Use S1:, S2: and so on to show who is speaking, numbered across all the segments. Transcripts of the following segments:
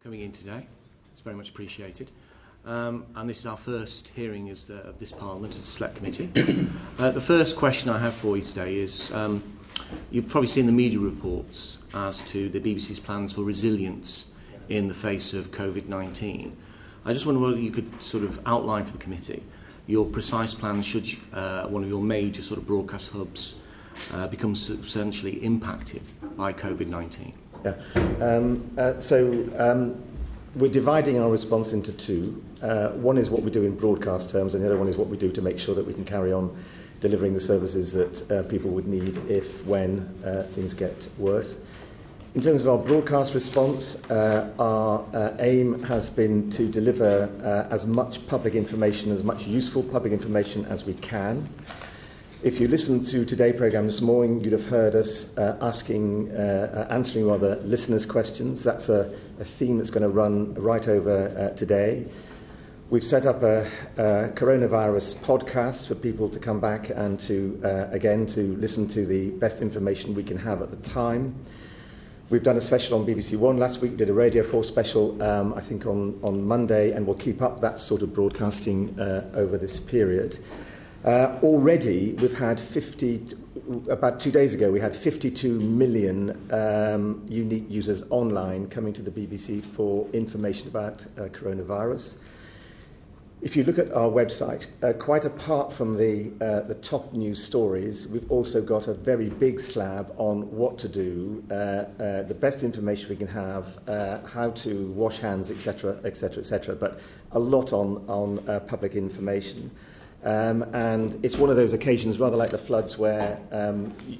S1: coming in today. It's very much appreciated. And this is our first hearing of this Parliament as a Select Committee. The first question I have for you today is, you've probably seen the media reports as to the BBC's plans for resilience in the face of COVID-19. I just wonder whether you could sort of outline for the committee your precise plans should one of your major sort of broadcast hubs become substantially impacted by COVID-19.
S2: We're dividing our response into two. One is what we do in broadcast terms, and the other one is what we do to make sure that we can carry on delivering the services that people would need when things get worse. In terms of our broadcast response, our aim has been to deliver as much public information, as much useful public information as we can. If you listened to today's programme this morning, you'd have heard us answering listeners' questions. That's a theme that's going to run right over today. We've set up a coronavirus podcast for people to come back and to listen to the best information we can have at the time. We've done a special on BBC One last week. We did a Radio 4 special, I think, on Monday, and we'll keep up that sort of broadcasting over this period. Already, we've had about 2 days ago, we had 52 million unique users online coming to the BBC for information about coronavirus. If you look at our website, quite apart from the top news stories, we've also got a very big slab on what to do, the best information we can have, how to wash hands, etc., etc., etc. But a lot on public information. And it's one of those occasions, rather like the floods, where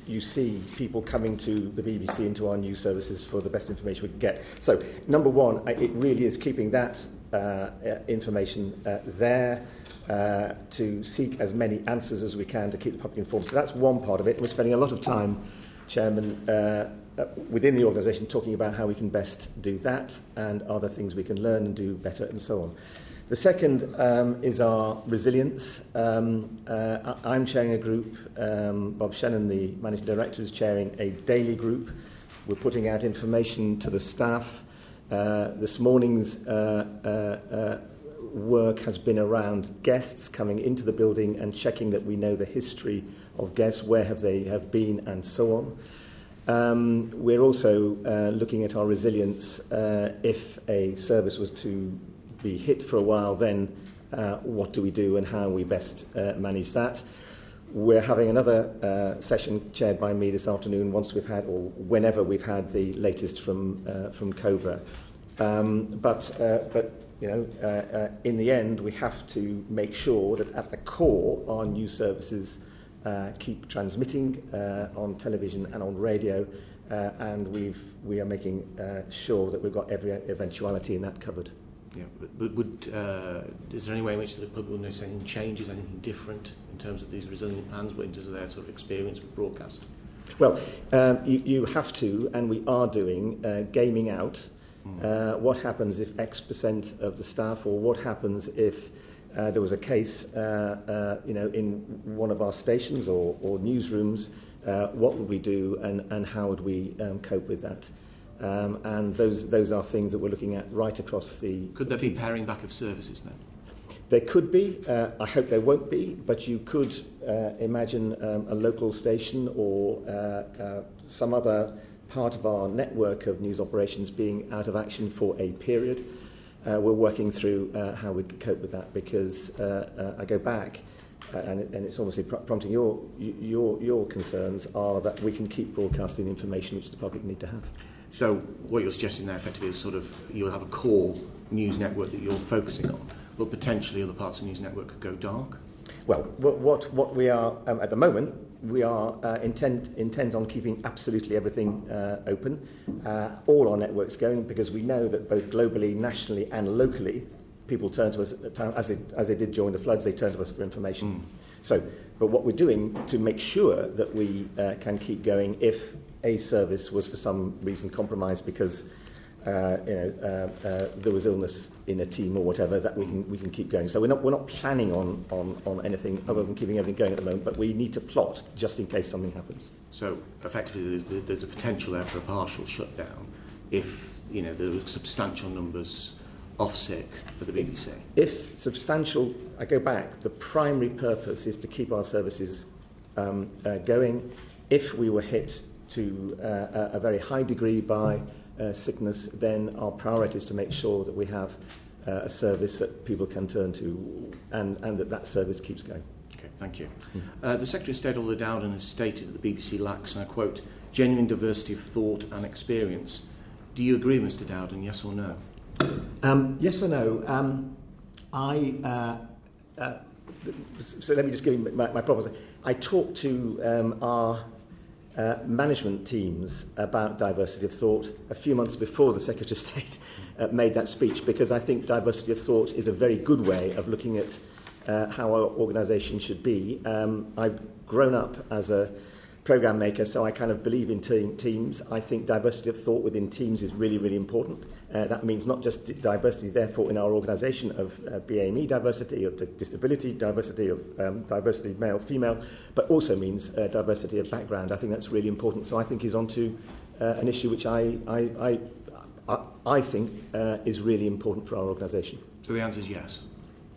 S2: you see people coming to the BBC and to our news services for the best information we can get. So, number one, it really is keeping that information there to seek as many answers as we can to keep the public informed. So that's one part of it. We're spending a lot of time, Chairman, within the organisation talking about how we can best do that and other things we can learn and do better and so on. The second is our resilience. I'm chairing a group. Bob Shannon, the Managing Director, is chairing a daily group. We're putting out information to the staff. This morning's work has been around guests coming into the building and checking that we know the history of guests, where they have been, and so on. We're also looking at our resilience if a service was to be hit for a while, then what do we do and how we best manage that? We're having another session chaired by me this afternoon whenever we've had the latest from Cobra. But in the end, we have to make sure that at the core, our news services keep transmitting on television and on radio, and we are making sure that we've got every eventuality in that covered.
S1: Yeah, but is there any way in which the public will notice anything changes, anything different in terms of these resilient plans, but in terms of their sort of experience with broadcast?
S2: Well, you have to, and we are doing, gaming out. What happens if X% of the staff, or what happens if there was a case, in one of our stations or newsrooms? What would we do, and how would we cope with that? And those are things that we're looking at right across the
S1: Could there be paring back of services then?
S2: There could be. I hope there won't be, but you could imagine a local station or some other part of our network of news operations being out of action for a period. We're working through how we cope with that, because I go back, and it's obviously prompting your concerns are that we can keep broadcasting the information which the public need to have.
S1: So what you're suggesting there effectively is sort of you'll have a core news network that you're focusing on, but potentially other parts of the news network could go dark?
S2: Well, what we are at the moment, we are intent on keeping absolutely everything open, all our networks going, because we know that both globally, nationally and locally, people turn to us at the time, as they did during the floods, they turn to us for information. So, but what we're doing to make sure that we can keep going if a service was for some reason compromised because there was illness in a team or whatever, that we can keep going. So we're not planning on anything other than keeping everything going at the moment, but we need to plot just in case something happens.
S1: So effectively there's a potential there for a partial shutdown if there were substantial numbers off sick for the BBC?
S2: If substantial, I go back, the primary purpose is to keep our services going. If we were hit to a very high degree by sickness, then our priority is to make sure that we have a service that people can turn to and that service keeps going.
S1: Okay, thank you. The Secretary of State, Oliver Dowden, has stated that the BBC lacks, and I quote, genuine diversity of thought and experience. Do you agree, Mr. Dowden, yes or no?
S2: Yes or no? So let me just give you my problems. I talked to our management teams about diversity of thought a few months before the Secretary of State made that speech, because I think diversity of thought is a very good way of looking at how our organisation should be. I've grown up as a programme maker, so I kind of believe in teams. I think diversity of thought within teams is really, really important. That means not just diversity, therefore, in our organisation of BAME diversity, of disability diversity, of diversity male, female, but also means diversity of background. I think that's really important. So I think he's onto an issue which I think is really important for our organisation.
S1: So the answer is yes.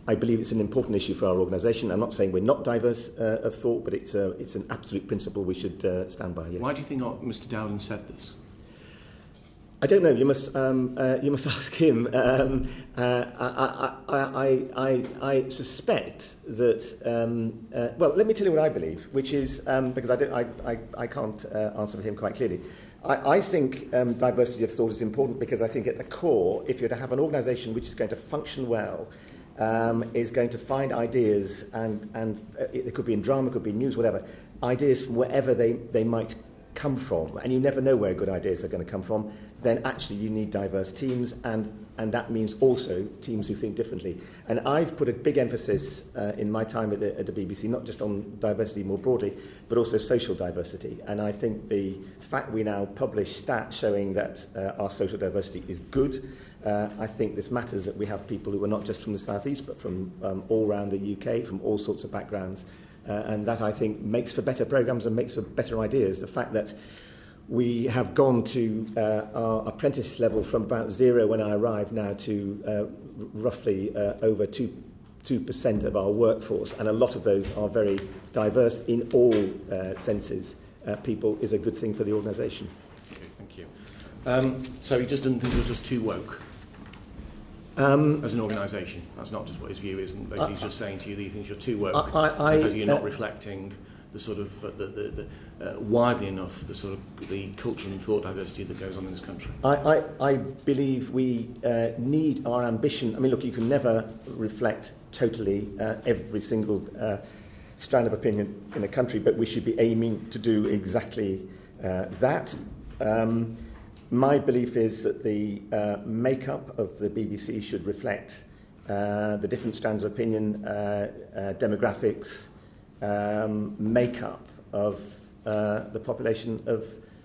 S2: I believe it's an important issue for our organisation. I'm not saying we're not diverse of thought, but it's an absolute principle we should stand by. Yes.
S1: Why do you think Mr. Dowden said this?
S2: I don't know. You must ask him. I suspect that. Well, let me tell you what I believe, which is because I can't answer for him quite clearly. I think diversity of thought is important because I think at the core, if you're to have an organisation which is going to function well, is going to find ideas, and it could be in drama, it could be in news, whatever, ideas from wherever they might come from, and you never know where good ideas are going to come from, then actually you need diverse teams, and that means also teams who think differently. And I've put a big emphasis in my time at the BBC, not just on diversity more broadly, but also social diversity. And I think the fact we now publish stats showing that our social diversity is good, I think this matters that we have people who are not just from the South East, but from all around the UK, from all sorts of backgrounds. And that, I think, makes for better programmes and makes for better ideas. The fact that we have gone to our apprentice level from about 0 when I arrived now to roughly over 2% of our workforce, and a lot of those are very diverse in all senses, people, is a good thing for the organisation.
S1: Okay, thank you. So he just doesn't think you're just too woke? As an organisation, that's not just what his view is, and basically he's just saying to you that he thinks you're too woke, because you're not reflecting the sort of the widely enough the sort of the cultural and thought diversity that goes on in this country.
S2: I believe we need our ambition. I mean, look, you can never reflect totally every single strand of opinion in a country, but we should be aiming to do exactly that. My belief is that the makeup of the BBC should reflect the different strands of opinion, demographics, makeup of the population of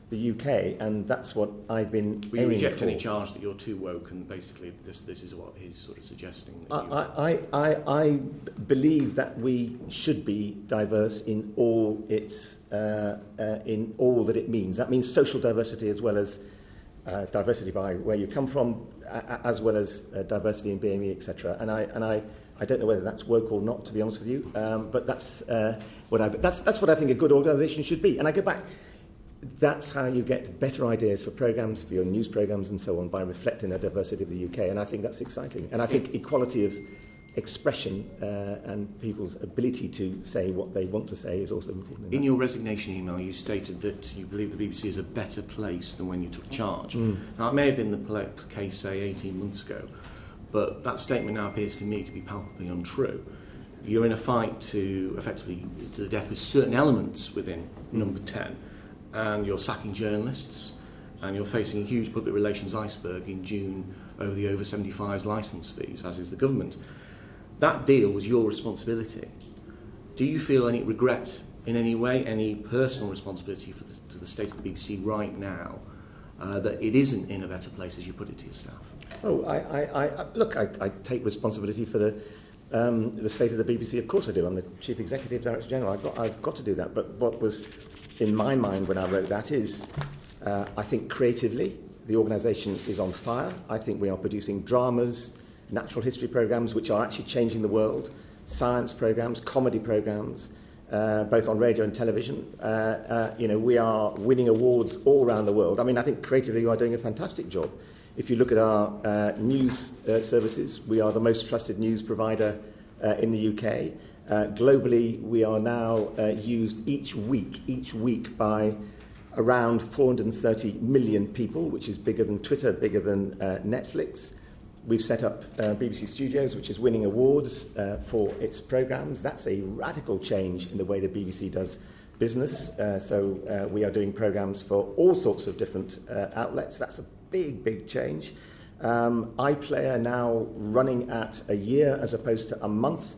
S2: the UK, and that's what I've been aiming for.
S1: Will you reject any charge that you're too woke, and basically this is what he's sort of suggesting?
S2: I believe that we should be diverse in all its in all that it means. That means social diversity as well as diversity by where you come from, as well as diversity in BAME, etc. And I don't know whether that's woke or not, to be honest with you. But that's what I think a good organisation should be. And I go back. That's how you get better ideas for programmes, for your news programmes and so on, by reflecting the diversity of the UK. And I think that's exciting. And I think equality of expression and people's ability to say what they want to say is also important.
S1: In your resignation email, you stated that you believe the BBC is a better place than when you took charge. Now, it may have been the case, say, 18 months ago, but that statement now appears to me to be palpably untrue. You're in a fight to, effectively, to the death with certain elements within Number 10, and you're sacking journalists, and you're facing a huge public relations iceberg in June over the over 75s licence fees, as is the government. That deal was your responsibility. Do you feel any regret in any way, any personal responsibility to the state of the BBC right now, that it isn't in a better place, as you put it to your staff?
S2: Oh, I take responsibility for the state of the BBC. Of course I do. I'm the Chief Executive, Director General. I've got to do that. But what was in my mind when I wrote that is, I think creatively, the organisation is on fire. I think we are producing dramas, natural history programmes which are actually changing the world, science programmes, comedy programmes, both on radio and television. We are winning awards all around the world. I mean, I think creatively we are doing a fantastic job. If you look at our news services, we are the most trusted news provider in the UK. Globally, we are now used each week by around 430 million people, which is bigger than Twitter, bigger than Netflix. We've set up BBC Studios, which is winning awards for its programmes. That's a radical change in the way the BBC does business. So we are doing programmes for all sorts of different outlets. That's a big change. iPlayer now running at a year as opposed to a month.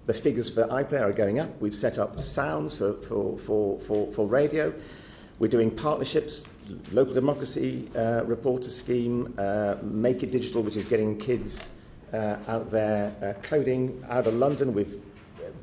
S2: The figures for iPlayer are going up. We've set up sounds for radio. We're doing partnerships, local democracy reporter scheme, Make It Digital, which is getting kids out there coding out of London.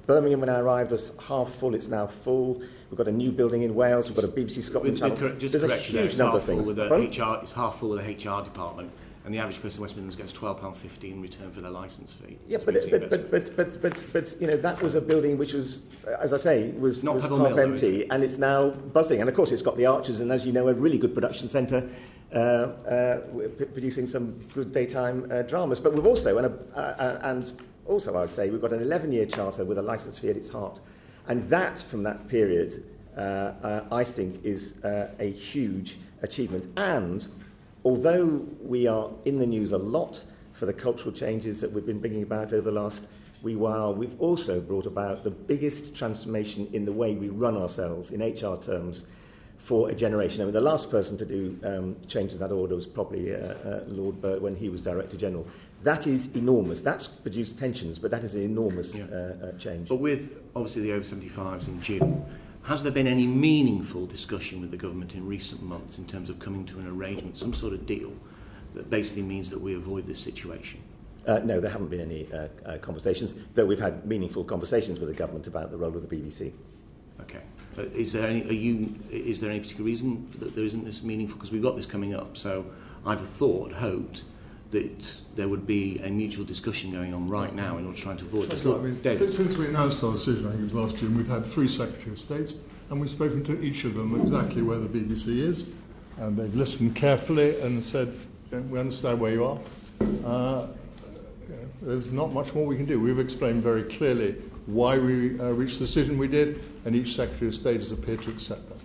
S2: Birmingham, when I arrived, was half full. It's now full. We've got a new building in Wales. We've got a BBC Scotland channel.
S1: Just
S2: There's a
S1: correct you
S2: huge
S1: there,
S2: number of things.
S1: It's half full with the HR department, and the average person in West Midlands gets £12.50 in return for their licence fee.
S2: Yeah, but that was a building which was, as I say, was half empty, and it's now buzzing. And of course, it's got the Archers, and as you know, a really good production centre, producing some good daytime dramas. But we've also, and also I would say, we've got an 11-year charter with a licence fee at its heart, and that from that period, I think, is a huge achievement. And although we are in the news a lot for the cultural changes that we've been bringing about over the last wee while, we've also brought about the biggest transformation in the way we run ourselves in HR terms for a generation. I mean, the last person to do changes that order was probably Lord Burt when he was Director General. That is enormous. That's produced tensions, but that is an enormous change.
S1: But with, obviously, the over 75s in June, has there been any meaningful discussion with the government in recent months in terms of coming to an arrangement, some sort of deal that basically means that we avoid this situation?
S2: No, there haven't been any conversations, though we've had meaningful conversations with the government about the role of the BBC.
S1: Okay. Is there any particular reason that there isn't this meaningful? Because we've got this coming up, so I'd have hoped that there would be a mutual discussion going on right now in order to try to avoid this.
S3: Right. I mean, since we announced our decision, I think it was last June, we've had 3 Secretaries of State, and we've spoken to each of them exactly where the BBC is, and they've listened carefully and said, we understand where you are. There's not much more we can do. We've explained very clearly why we reached the decision we did, and each Secretary of State has appeared to accept that.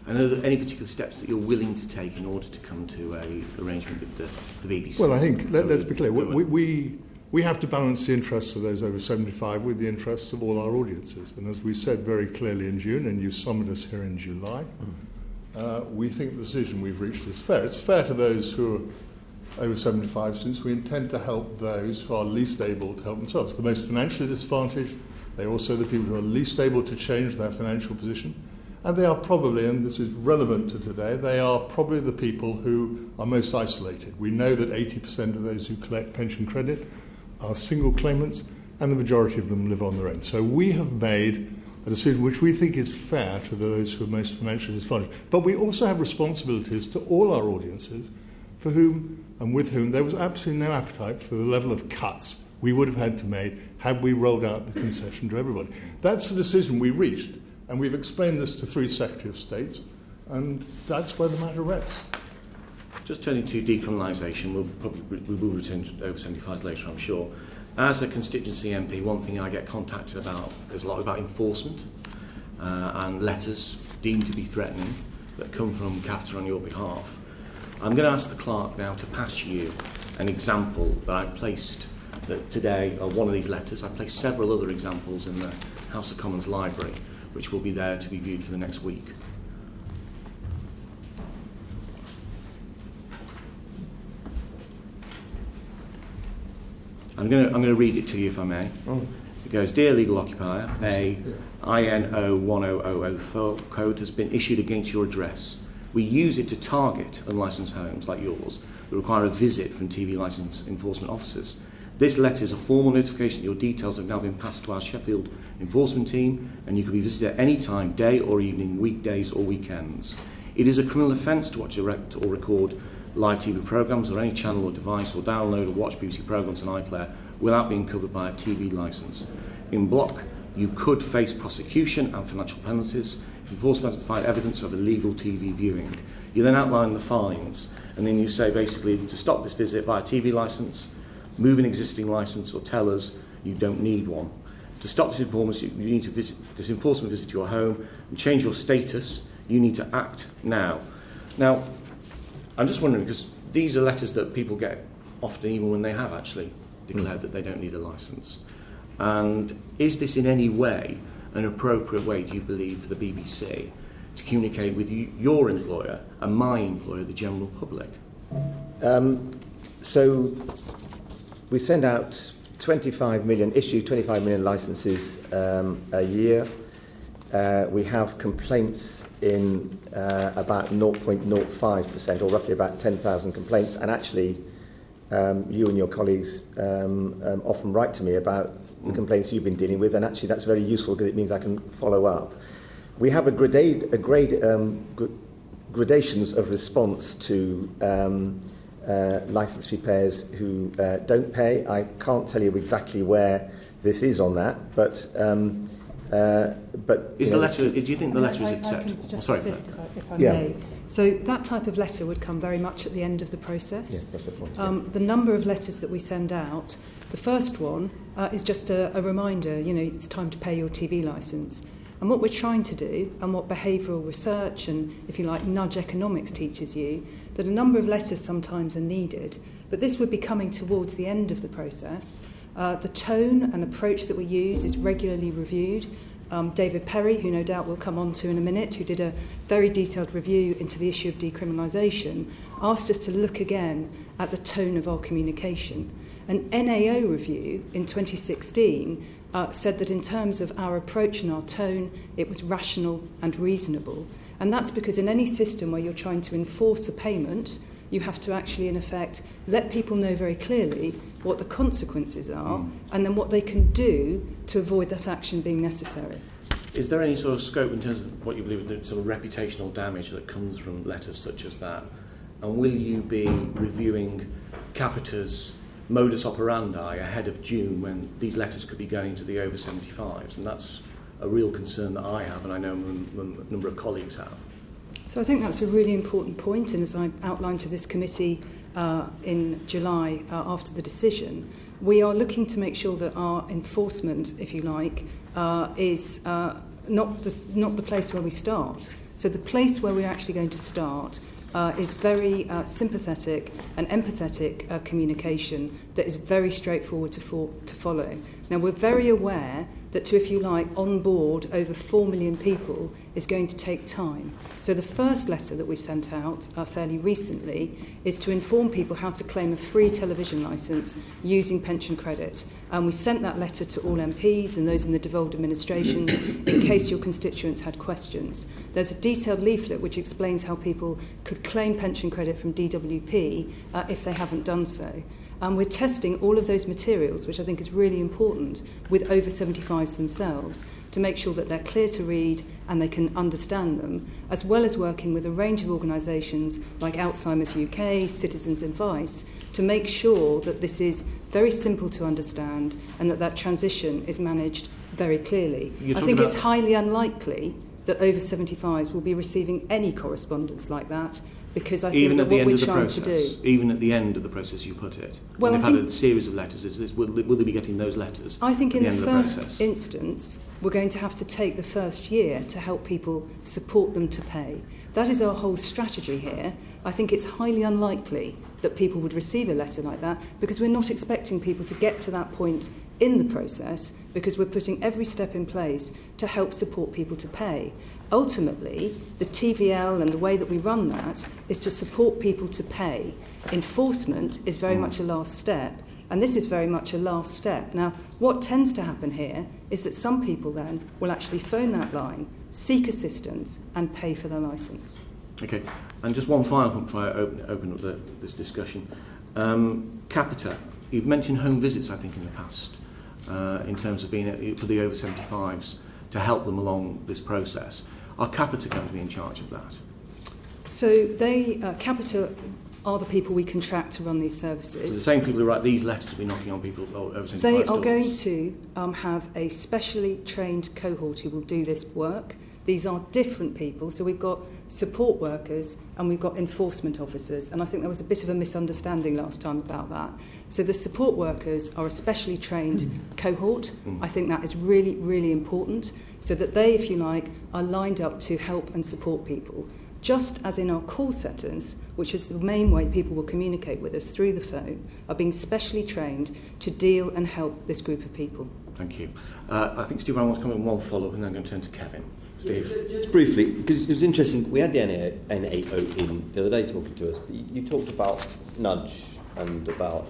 S1: And are there any particular steps that you're willing to take in order to come to an arrangement with the BBC?
S3: Well, I think, let's be clear, we have to balance the interests of those over 75 with the interests of all our audiences. And as we said very clearly in June, and you summoned us here in July, we think the decision we've reached is fair. It's fair to those who are over 75, since we intend to help those who are least able to help themselves. The most financially disadvantaged, they're also the people who are least able to change their financial position. And they are probably, and this is relevant to today, they are probably the people who are most isolated. We know that 80% of those who collect pension credit are single claimants, and the majority of them live on their own. So we have made a decision which we think is fair to those who are most financially disadvantaged. But we also have responsibilities to all our audiences for whom and with whom there was absolutely no appetite for the level of cuts we would have had to make had we rolled out the concession to everybody. That's the decision we reached. And we've explained this to 3 Secretaries of State, and that's where the matter rests.
S1: Just turning to decriminalisation, we will return to over 75s later, I'm sure. As a constituency MP, one thing I get contacted about is a lot about enforcement and letters deemed to be threatening that come from Capita on your behalf. I'm going to ask the clerk now to pass you an example that I placed today of one of these letters. I placed several other examples in the House of Commons library, which will be there to be viewed for the next week. I'm going to read it to you if I may. It goes, Dear Legal Occupier, a INO 10004 code has been issued against your address. We use it to target unlicensed homes like yours that require a visit from TV licence enforcement officers. This letter is a formal notification that your details have now been passed to our Sheffield enforcement team, and you can be visited at any time, day or evening, weekdays or weekends. It is a criminal offence to watch, direct or record live TV programmes or any channel or device, or download or watch BBC programmes on iPlayer without being covered by a TV licence. In block, you could face prosecution and financial penalties if enforcement find evidence of illegal TV viewing. You then outline the fines, and then you say basically to stop this visit, buy a TV licence, move an existing licence, or tell us you don't need one. To stop this enforcement, you need to visit this enforcement visit your home and change your status. You need to act now. Now, I'm just wondering, because these are letters that people get often even when they have actually declared that they don't need a licence. And is this in any way an appropriate way, do you believe, for the BBC to communicate with your employer and my employer, the general public?
S2: So we send out 25 million licences a year. We have complaints in about 0.05%, or roughly about 10,000 complaints. And actually, you and your colleagues often write to me about the complaints you've been dealing with, and actually that's very useful because it means I can follow up. We have gradations of response to licence fee payers who don't pay. I can't tell you exactly where this is on that, but
S1: is the letter? Do you think the letter is acceptable?
S4: I can just
S1: Sorry,
S4: assist if I may. So that type of letter would come very much at the end of the process.
S2: Yes, that's the point.
S4: The number of letters that we send out, the first one is just a reminder, it's time to pay your TV licence. And what we're trying to do, and what behavioural research and, if you like, nudge economics teaches you, that a number of letters sometimes are needed, but this would be coming towards the end of the process. The tone and approach that we use is regularly reviewed. David Perry, who no doubt we'll come on to in a minute, who did a very detailed review into the issue of decriminalisation, asked us to look again at the tone of our communication. An NAO review in 2016 said that in terms of our approach and our tone, it was rational and reasonable. And that's because in any system where you're trying to enforce a payment, you have to actually, in effect, let people know very clearly what the consequences are and then what they can do to avoid that action being necessary.
S1: Is there any sort of scope in terms of what you believe is the sort of reputational damage that comes from letters such as that? And will you be reviewing Capita's modus operandi ahead of June when these letters could be going to the over 75s? And that's a real concern that I have, and I know a number of colleagues have.
S4: So I think that's a really important point, and as I outlined to this committee in July after the decision, we are looking to make sure that our enforcement, if you like, is not the place where we start. So the place where we're actually going to start is very sympathetic and empathetic communication that is very straightforward to follow. Now, we're very aware that to, if you like, onboard over 4 million people is going to take time. So the first letter that we sent out fairly recently is to inform people how to claim a free television licence using pension credit. And we sent that letter to all MPs and those in the devolved administrations in case your constituents had questions. There's a detailed leaflet which explains how people could claim pension credit from DWP if they haven't done so. And we're testing all of those materials, which I think is really important, with over 75s themselves, to make sure that they're clear to read and they can understand them, as well as working with a range of organisations like Alzheimer's UK, Citizens Advice, to make sure that this is very simple to understand and that transition is managed very clearly. I think it's highly unlikely that over 75s will be receiving any correspondence like that, because I think that what we're trying to do...
S1: Even at the end of the process, you put it.
S4: Well,
S1: they've had a series of letters. Will they be getting those letters?
S4: I think in the first instance, we're going to have to take the first year to help people support them to pay. That is our whole strategy here. I think it's highly unlikely that people would receive a letter like that, because we're not expecting people to get to that point in the process, because we're putting every step in place to help support people to pay. Ultimately, the TVL and the way that we run that is to support people to pay. Enforcement is very much a last step, and this is very much a last step. Now, what tends to happen here is that some people then will actually phone that line, seek assistance, and pay for their licence.
S1: Okay, and just one final point before I open up this discussion. Capita, you've mentioned home visits, I think, in the past, in terms of being for the over 75s to help them along this process. Are Capita going to be in charge of that?
S4: So Capita are the people we contract to run these services.
S1: So the same people who write these letters will be knocking on people over 75
S4: They are
S1: stores.
S4: going to have a specially trained cohort who will do this work. These are different people, so we've got support workers and we've got enforcement officers, and I think there was a bit of a misunderstanding last time about that. So the support workers are a specially trained cohort. I think that is really, really important, so that they, if you like, are lined up to help and support people. Just as in our call centres, which is the main way people will communicate with us through the phone, are being specially trained to deal and help this group of people.
S1: Thank you. I think Steve Brown wants to come in one follow-up and then I'm going to turn to Kevin. Steve?
S5: Yeah, just briefly, because it was interesting, we had the NAO in the other day talking to us, but you talked about nudge and about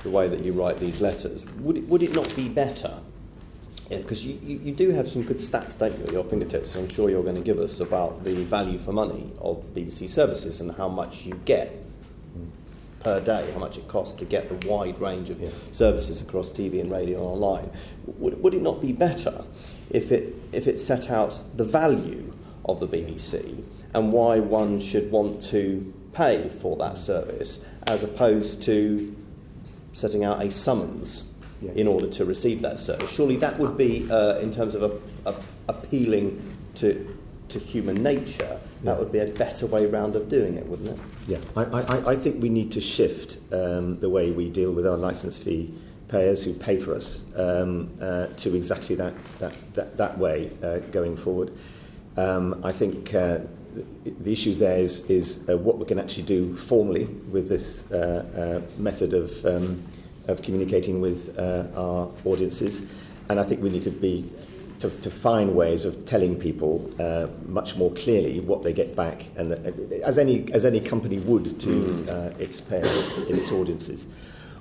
S5: the way that you write these letters. Would it not be better? Because you do have some good stats, don't you, at your fingertips, I'm sure you're going to give us, about the value for money of BBC services and how much you get per day, how much it costs to get the wide range of services across TV and radio and online. Would it not be better if it set out the value of the BBC and why one should want to pay for that service, as opposed to setting out a summons in order to receive that service? Surely that would be, in terms of appealing to human nature, that would be a better way round of doing it, wouldn't it?
S2: Yeah, I think we need to shift the way we deal with our licence fee payers who pay for us to exactly that way going forward. I think the issue there is what we can actually do formally with this method of communicating with our audiences, and I think we need to find ways of telling people much more clearly what they get back, and as any company would to its payers in its audiences.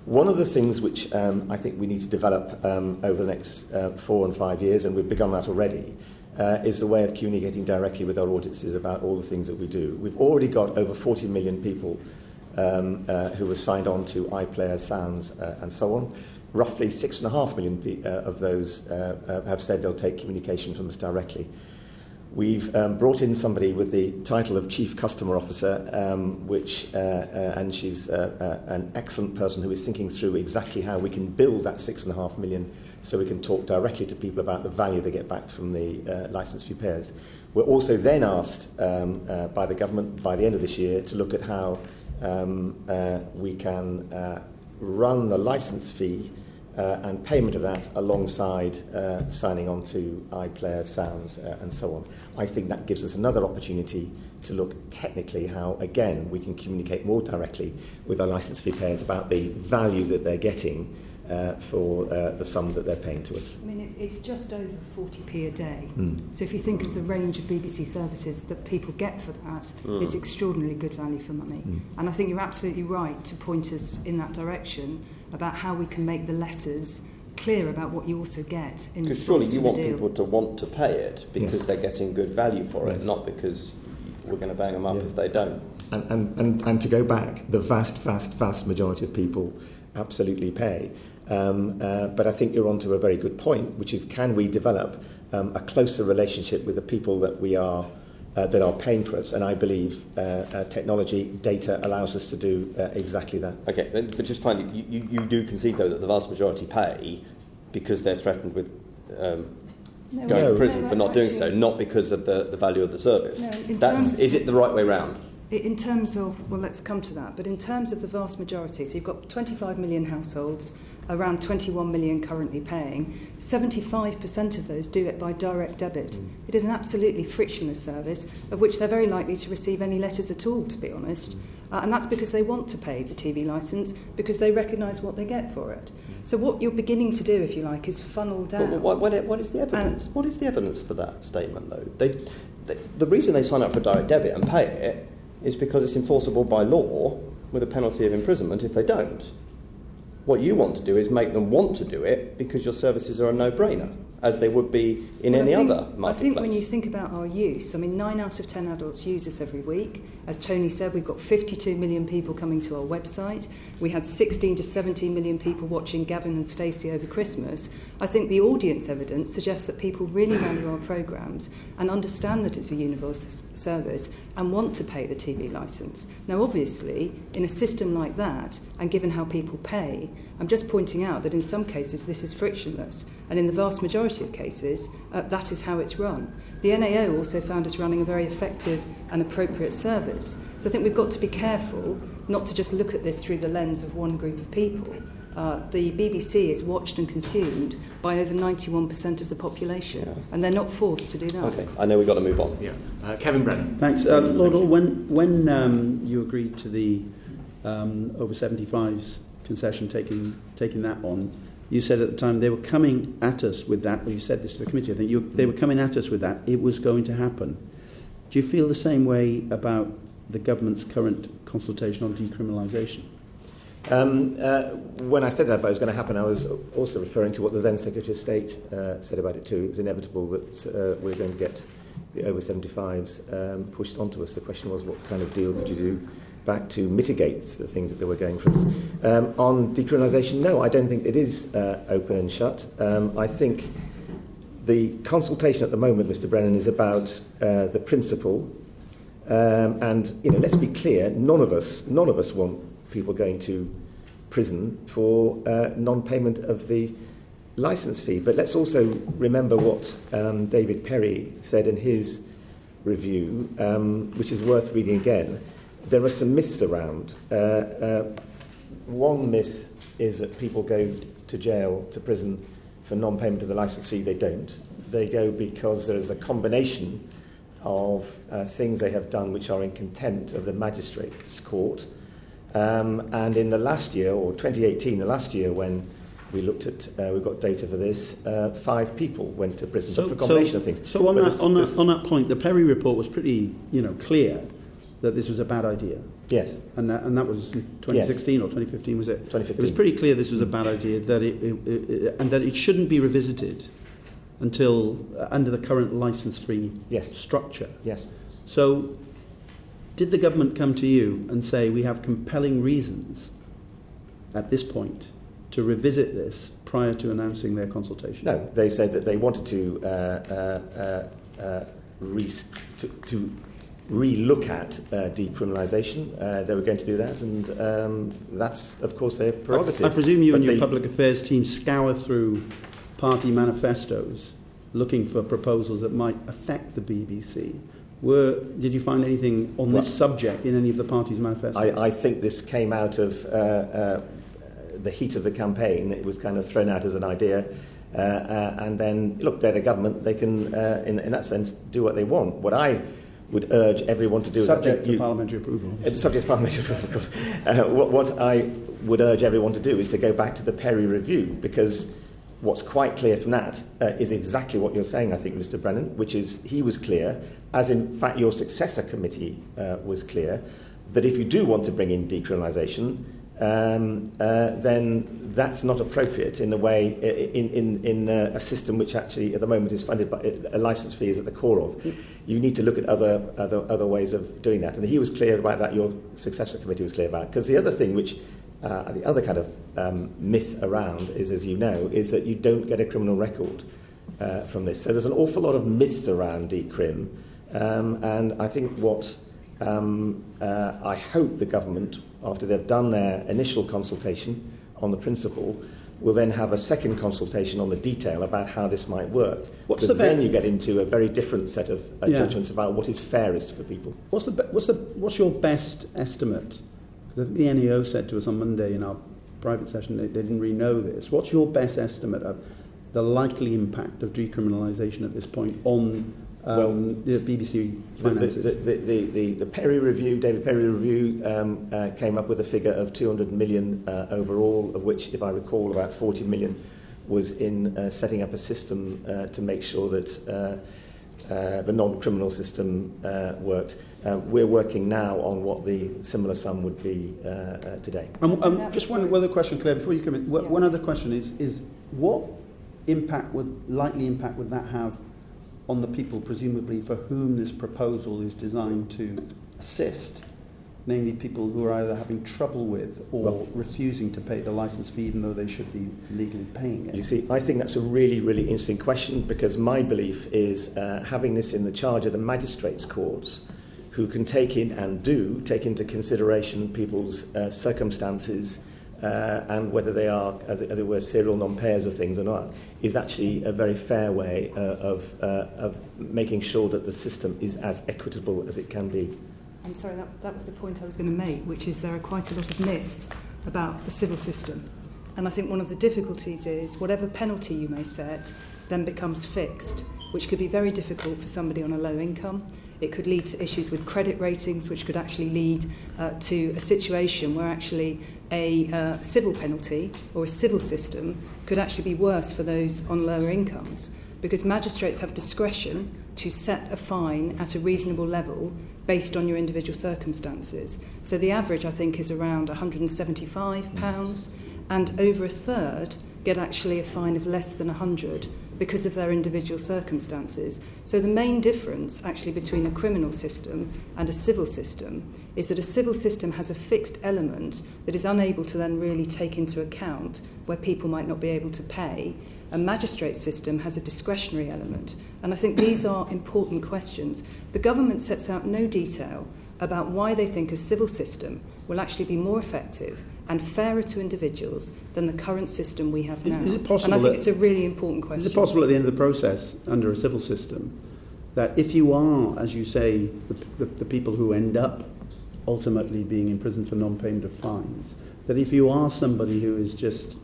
S2: One of the things which I think we need to develop over the next 4 and 5 years, and we've begun that already, is the way of communicating directly with our audiences about all the things that we do. We've already got over 40 million people who were signed on to iPlayer, Sounds, and so on. Roughly 6.5 million of those have said they'll take communication from us directly. We've brought in somebody with the title of Chief Customer Officer, and she's an excellent person who is thinking through exactly how we can build that 6.5 million so we can talk directly to people about the value they get back from the licence fee payers. We're also then asked by the government by the end of this year to look at how we can run the licence fee and payment of that alongside signing on to iPlayer, Sounds, and so on. I think that gives us another opportunity to look technically how, again, we can communicate more directly with our licence fee payers about the value that they're getting for the sums that they're paying to us.
S4: I mean, it's just over 40p a day. So if you think of the range of BBC services that people get for that, it's extraordinarily good value for money. And I think you're absolutely right to point us in that direction about how we can make the letters clear about what you also get in response to the deal.
S5: Because surely you want people to want to pay it because they're getting good value for it, not because we're going to bang them up if they don't.
S2: And to go back, the vast majority of people absolutely pay. But I think you're onto a very good point, which is, can we develop a closer relationship with the people that that are paying for us? And I believe technology, data allows us to do exactly that.
S5: Okay, but just finally, you do concede, though, that the vast majority pay because they're threatened with going to prison for not doing so, not because of the value of the service. Is it the right way round?
S4: In terms of, well, let's come to that, but in terms of the vast majority, so you've got 25 million households, around 21 million currently paying, 75% of those do it by direct debit. It is an absolutely frictionless service, of which they're very likely to receive any letters at all, to be honest. And that's because they want to pay the TV licence, because they recognise what they get for it. So what you're beginning to do, if you like, is funnel down.
S5: What is the evidence? What is the evidence for that statement, though? The reason they sign up for direct debit and pay it is because it's enforceable by law with a penalty of imprisonment if they don't. What you want to do is make them want to do it because your services are a no-brainer, as they would be in any other marketplace.
S4: I think when you think about our use, 9 out of 10 adults use us every week. As Tony said, we've got 52 million people coming to our website. We had 16 to 17 million people watching Gavin and Stacey over Christmas. I think the audience evidence suggests that people really value our programmes and understand that it's a universal service and want to pay the TV licence. Now, obviously, in a system like that, and given how people pay, I'm just pointing out that in some cases this is frictionless, and in the vast majority of cases, that is how it's run. The NAO also found us running a very effective and appropriate service. So I think we've got to be careful not to just look at this through the lens of one group of people. The BBC is watched and consumed by over 91% of the population, and they're not forced to do that.
S5: Okay, I know we've got to move on.
S1: Yeah. Kevin Brennan.
S6: Thanks. Lord Hall, when you agreed to the over 75s concession, taking that on, you said at the time they were coming at us with that, well, you said this to the committee, I think, they were coming at us with that, it was going to happen. Do you feel the same way about the government's current consultation on decriminalisation?
S2: When I said that it was going to happen, I was also referring to what the then Secretary of State said about it too. It was inevitable that we're going to get the over 75s pushed onto us. The question was, what kind of deal could you do back to mitigate the things that they were going for us? On decriminalisation, no, I don't think it is open and shut. I think the consultation at the moment, Mr. Brennan, is about the principle. And let's be clear: none of us want people going to prison for non-payment of the licence fee. But let's also remember what David Perry said in his review, which is worth reading again. There are some myths around. One myth is that people go to jail, to prison, for non-payment of the licence fee. They don't. They go because there's a combination of things they have done which are in contempt of the magistrate's court. And in the last year, or 2018, the last year when we looked at, we've got data for this, 5 people went to prison for a combination of things.
S6: So on that point, the Perry report was pretty, clear that this was a bad idea.
S2: Yes.
S6: And that was 2016 or 2015, was it?
S2: 2015.
S6: It was pretty clear this was a bad idea, that and that it shouldn't be revisited until under the current licence-free structure.
S2: Yes.
S6: So did the government come to you and say, we have compelling reasons at this point to revisit this prior to announcing their consultation?
S2: No, they said that they wanted to re-look at decriminalisation. They were going to do that, and that's, of course, their prerogative.
S6: I presume you and your public affairs team scour through party manifestos looking for proposals that might affect the BBC. Did you find anything on this subject in any of the party's manifestos?
S2: I think this came out of the heat of the campaign. It was kind of thrown out as an idea. And then, look, they're the government. They can, in that sense, do what they want. What I would urge everyone to do...
S6: Subject to parliamentary approval.
S2: Subject to parliamentary approval, of course. What I would urge everyone to do is to go back to the Perry review, because what's quite clear from that is exactly what you're saying, I think, Mr. Brennan, which is he was clear, as in fact your successor committee was clear, that if you do want to bring in decriminalisation, then that's not appropriate in the way in a system which actually at the moment is funded by a licence fee is at the core of. You need to look at other ways of doing that, and he was clear about that. Your successor committee was clear about it. Because the other thing which the other kind of myth around is, as you know, is that you don't get a criminal record from this. So there's an awful lot of myths around decrim, and I think what I hope the government, after they've done their initial consultation on the principle, will then have a second consultation on the detail about how this might work. Because then you get into a very different set of judgments about what is fairest for people.
S6: What's your best estimate? Because the NEO said to us on Monday in our private session they didn't really know this. What's your best estimate of the likely impact of decriminalisation at this point on the BBC finances?
S2: The Perry review, David Perry review, came up with a figure of 200 million overall, of which, if I recall, about 40 million was in setting up a system to make sure that the non-criminal system worked. We're working now on what the similar sum would be today.
S6: Just one other question, Claire, before you come in. One other question is what likely impact would that have on the people, presumably, for whom this proposal is designed to assist namely people who are either having trouble with or refusing to pay the licence fee even though they should be legally paying it?
S2: You see, I think that's a really, really interesting question, because my belief is having this in the charge of the magistrates' courts, who can take into consideration people's circumstances and whether they are, as it were, serial non-payers of things or not, is actually a very fair way of making sure that the system is as equitable as it can be.
S4: I'm sorry, that was the point I was going to make, which is there are quite a lot of myths about the civil system. And I think one of the difficulties is whatever penalty you may set then becomes fixed, which could be very difficult for somebody on a low income. It could lead to issues with credit ratings, which could actually lead to a situation where actually a civil penalty or a civil system could actually be worse for those on lower incomes, because magistrates have discretion to set a fine at a reasonable level based on your individual circumstances. So the average, I think, is around £175, and over a third get actually a fine of less than 100 because of their individual circumstances. So the main difference actually between a criminal system and a civil system is that a civil system has a fixed element that is unable to then really take into account where people might not be able to pay. A magistrate system has a discretionary element. And I think these are important questions. The government sets out no detail about why they think a civil system will actually be more effective and fairer to individuals than the current system we have now.
S6: Is it possible?
S4: And I think it's a really important question.
S6: Is it possible at the end of the process, under a civil system, that if you are, as you say, the people who end up ultimately being imprisoned for non-payment of fines, that if you are somebody who is just,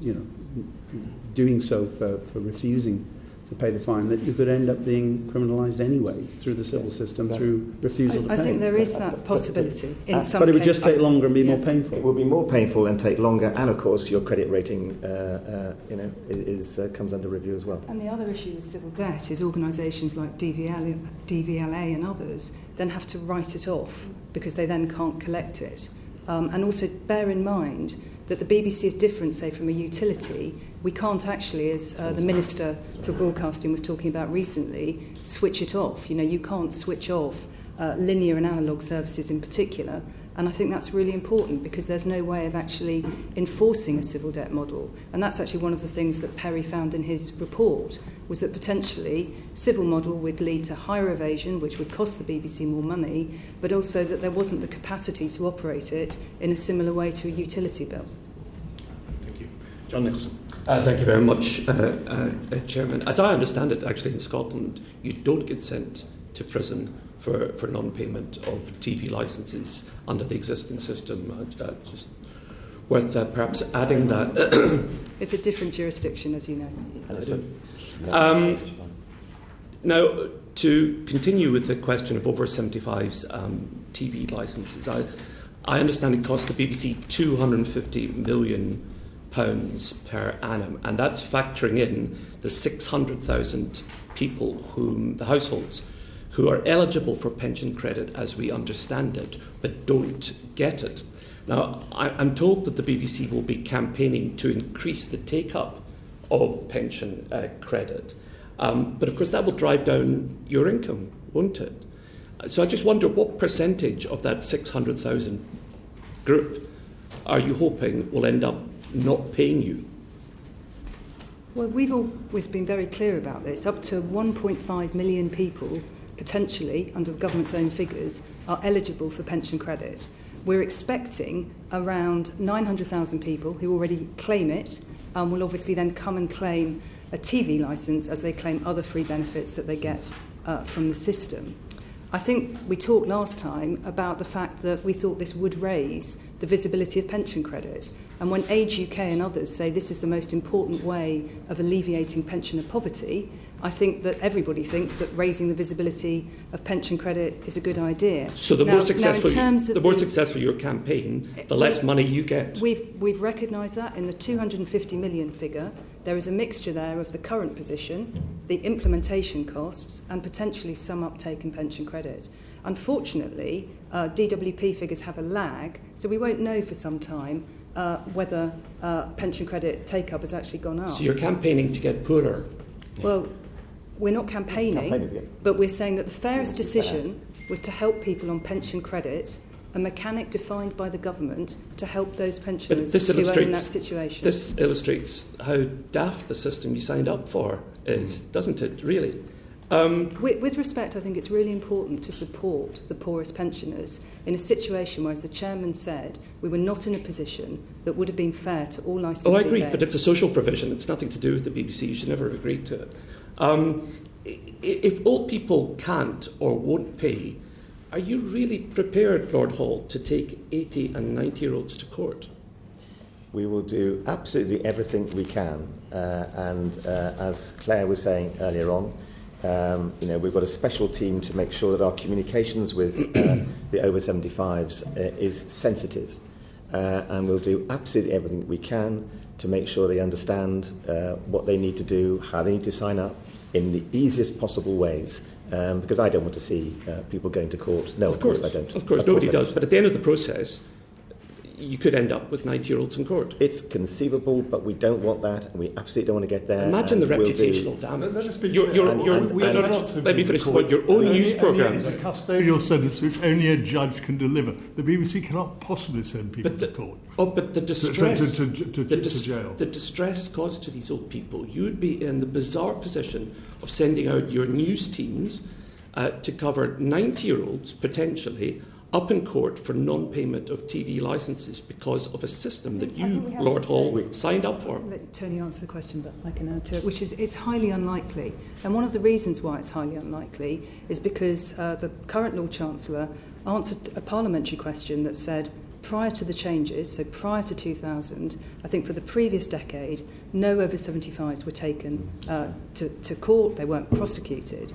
S6: doing so for refusing to pay the fine, that you could end up being criminalised anyway through the civil system, through refusal to pay?
S4: I think there is that possibility in some cases.
S6: But it would just take longer and be more painful.
S2: It will be more painful and take longer, and of course your credit rating comes under review as well.
S4: And the other issue with civil debt is organisations like DVLA and others then have to write it off because they then can't collect it. And also bear in mind that the BBC is different, say, from a utility. We can't actually, as the Minister for Broadcasting was talking about recently, switch it off. You can't switch off linear and analogue services in particular. And I think that's really important because there's no way of actually enforcing a civil debt model. And that's actually one of the things that Perry found in his report, was that potentially civil model would lead to higher evasion, which would cost the BBC more money, but also that there wasn't the capacity to operate it in a similar way to a utility bill.
S1: Thank you. John Nicholson.
S7: Thank you very much, Chairman. As I understand it, actually in Scotland, you don't get sent to prison for non-payment of TV licences under the existing system. Just worth perhaps adding that.
S4: It's a different jurisdiction, as you know.
S7: Now, to continue with the question of over 75's TV licences, I understand it costs the BBC £250 million per annum, and that's factoring in the 600,000 people the households who are eligible for pension credit as we understand it, but don't get it. Now, I'm told that the BBC will be campaigning to increase the take-up of pension credit, but of course that will drive down your income, won't it? So I just wonder what percentage of that 600,000 group are you hoping will end up not paying you?
S4: Well, we've always been very clear about this. Up to 1.5 million people, potentially, under the government's own figures, are eligible for pension credit. We're expecting around 900,000 people who already claim it will obviously then come and claim a TV licence as they claim other free benefits that they get from the system. I think we talked last time about the fact that we thought this would raise the visibility of pension credit. And when Age UK and others say this is the most important way of alleviating pensioner poverty, I think that everybody thinks that raising the visibility of pension credit is a good idea.
S7: So the more successful your campaign, the less money you get.
S4: We've recognised that in the 250 million figure. There is a mixture there of the current position, the implementation costs, and potentially some uptake in pension credit. Unfortunately, DWP figures have a lag, so we won't know for some time whether pension credit take-up has actually gone up.
S7: So you're campaigning to get poorer?
S4: Well, we're not campaigning, but we're saying that the fairest decision was to help people on pension credit a mechanic defined by the government to help those pensioners who are in that situation.
S7: This illustrates how daft the system you signed up for is, doesn't it, really?
S4: With respect, I think it's really important to support the poorest pensioners in a situation where, as the chairman said, we were not in a position that would have been fair to all licensed
S7: I agree,
S4: beds.
S7: but it's a social provision. It's nothing to do with the BBC. You should never have agreed to it. If old people can't or won't pay, are you really prepared, Lord Hall, to take 80 and 90-year-olds to court?
S2: We will do absolutely everything we can. And as Claire was saying earlier on, we've got a special team to make sure that our communications with the over 75s is sensitive, and we'll do absolutely everything we can to make sure they understand what they need to do, how they need to sign up in the easiest possible ways, because I don't want to see people going to court. No, of course I don't.
S7: Of course, nobody does. But at the end of the process, you could end up with 90-year-olds in court.
S2: It's conceivable, but we don't want that, and we absolutely don't want to get there.
S7: Imagine the reputational damage. Let me finish the point. Your own news programmes.
S3: It's a custodial sentence which only a judge can deliver. The BBC cannot possibly send people to court.
S7: But the distress,
S3: to jail.
S7: The distress caused to these old people, you would be in the bizarre position of sending out your news teams to cover 90-year-olds, potentially, up in court for non-payment of TV licences because of a system that you, Lord Hall, signed up for.
S4: Let Tony answer the question, but I can add to it, which is it's highly unlikely. And one of the reasons why it's highly unlikely is because the current Lord Chancellor answered a parliamentary question that said, prior to the changes, so prior to 2000, I think for the previous decade, no over 75s were taken to court, they weren't prosecuted.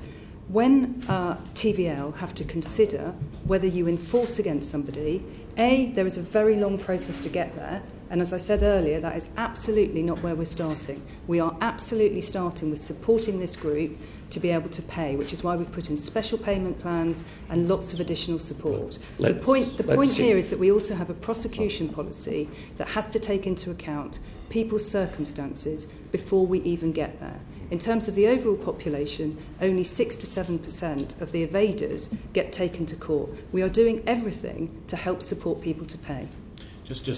S4: When TVL have to consider whether you enforce against somebody, there is a very long process to get there, and as I said earlier, that is absolutely not where we're starting. We are absolutely starting with supporting this group to be able to pay, which is why we've put in special payment plans and lots of additional support. The point here is that we also have a prosecution policy that has to take into account people's circumstances before we even get there. In terms of the overall population, only 6 to 7% of the evaders get taken to court. We are doing everything to help support people to pay.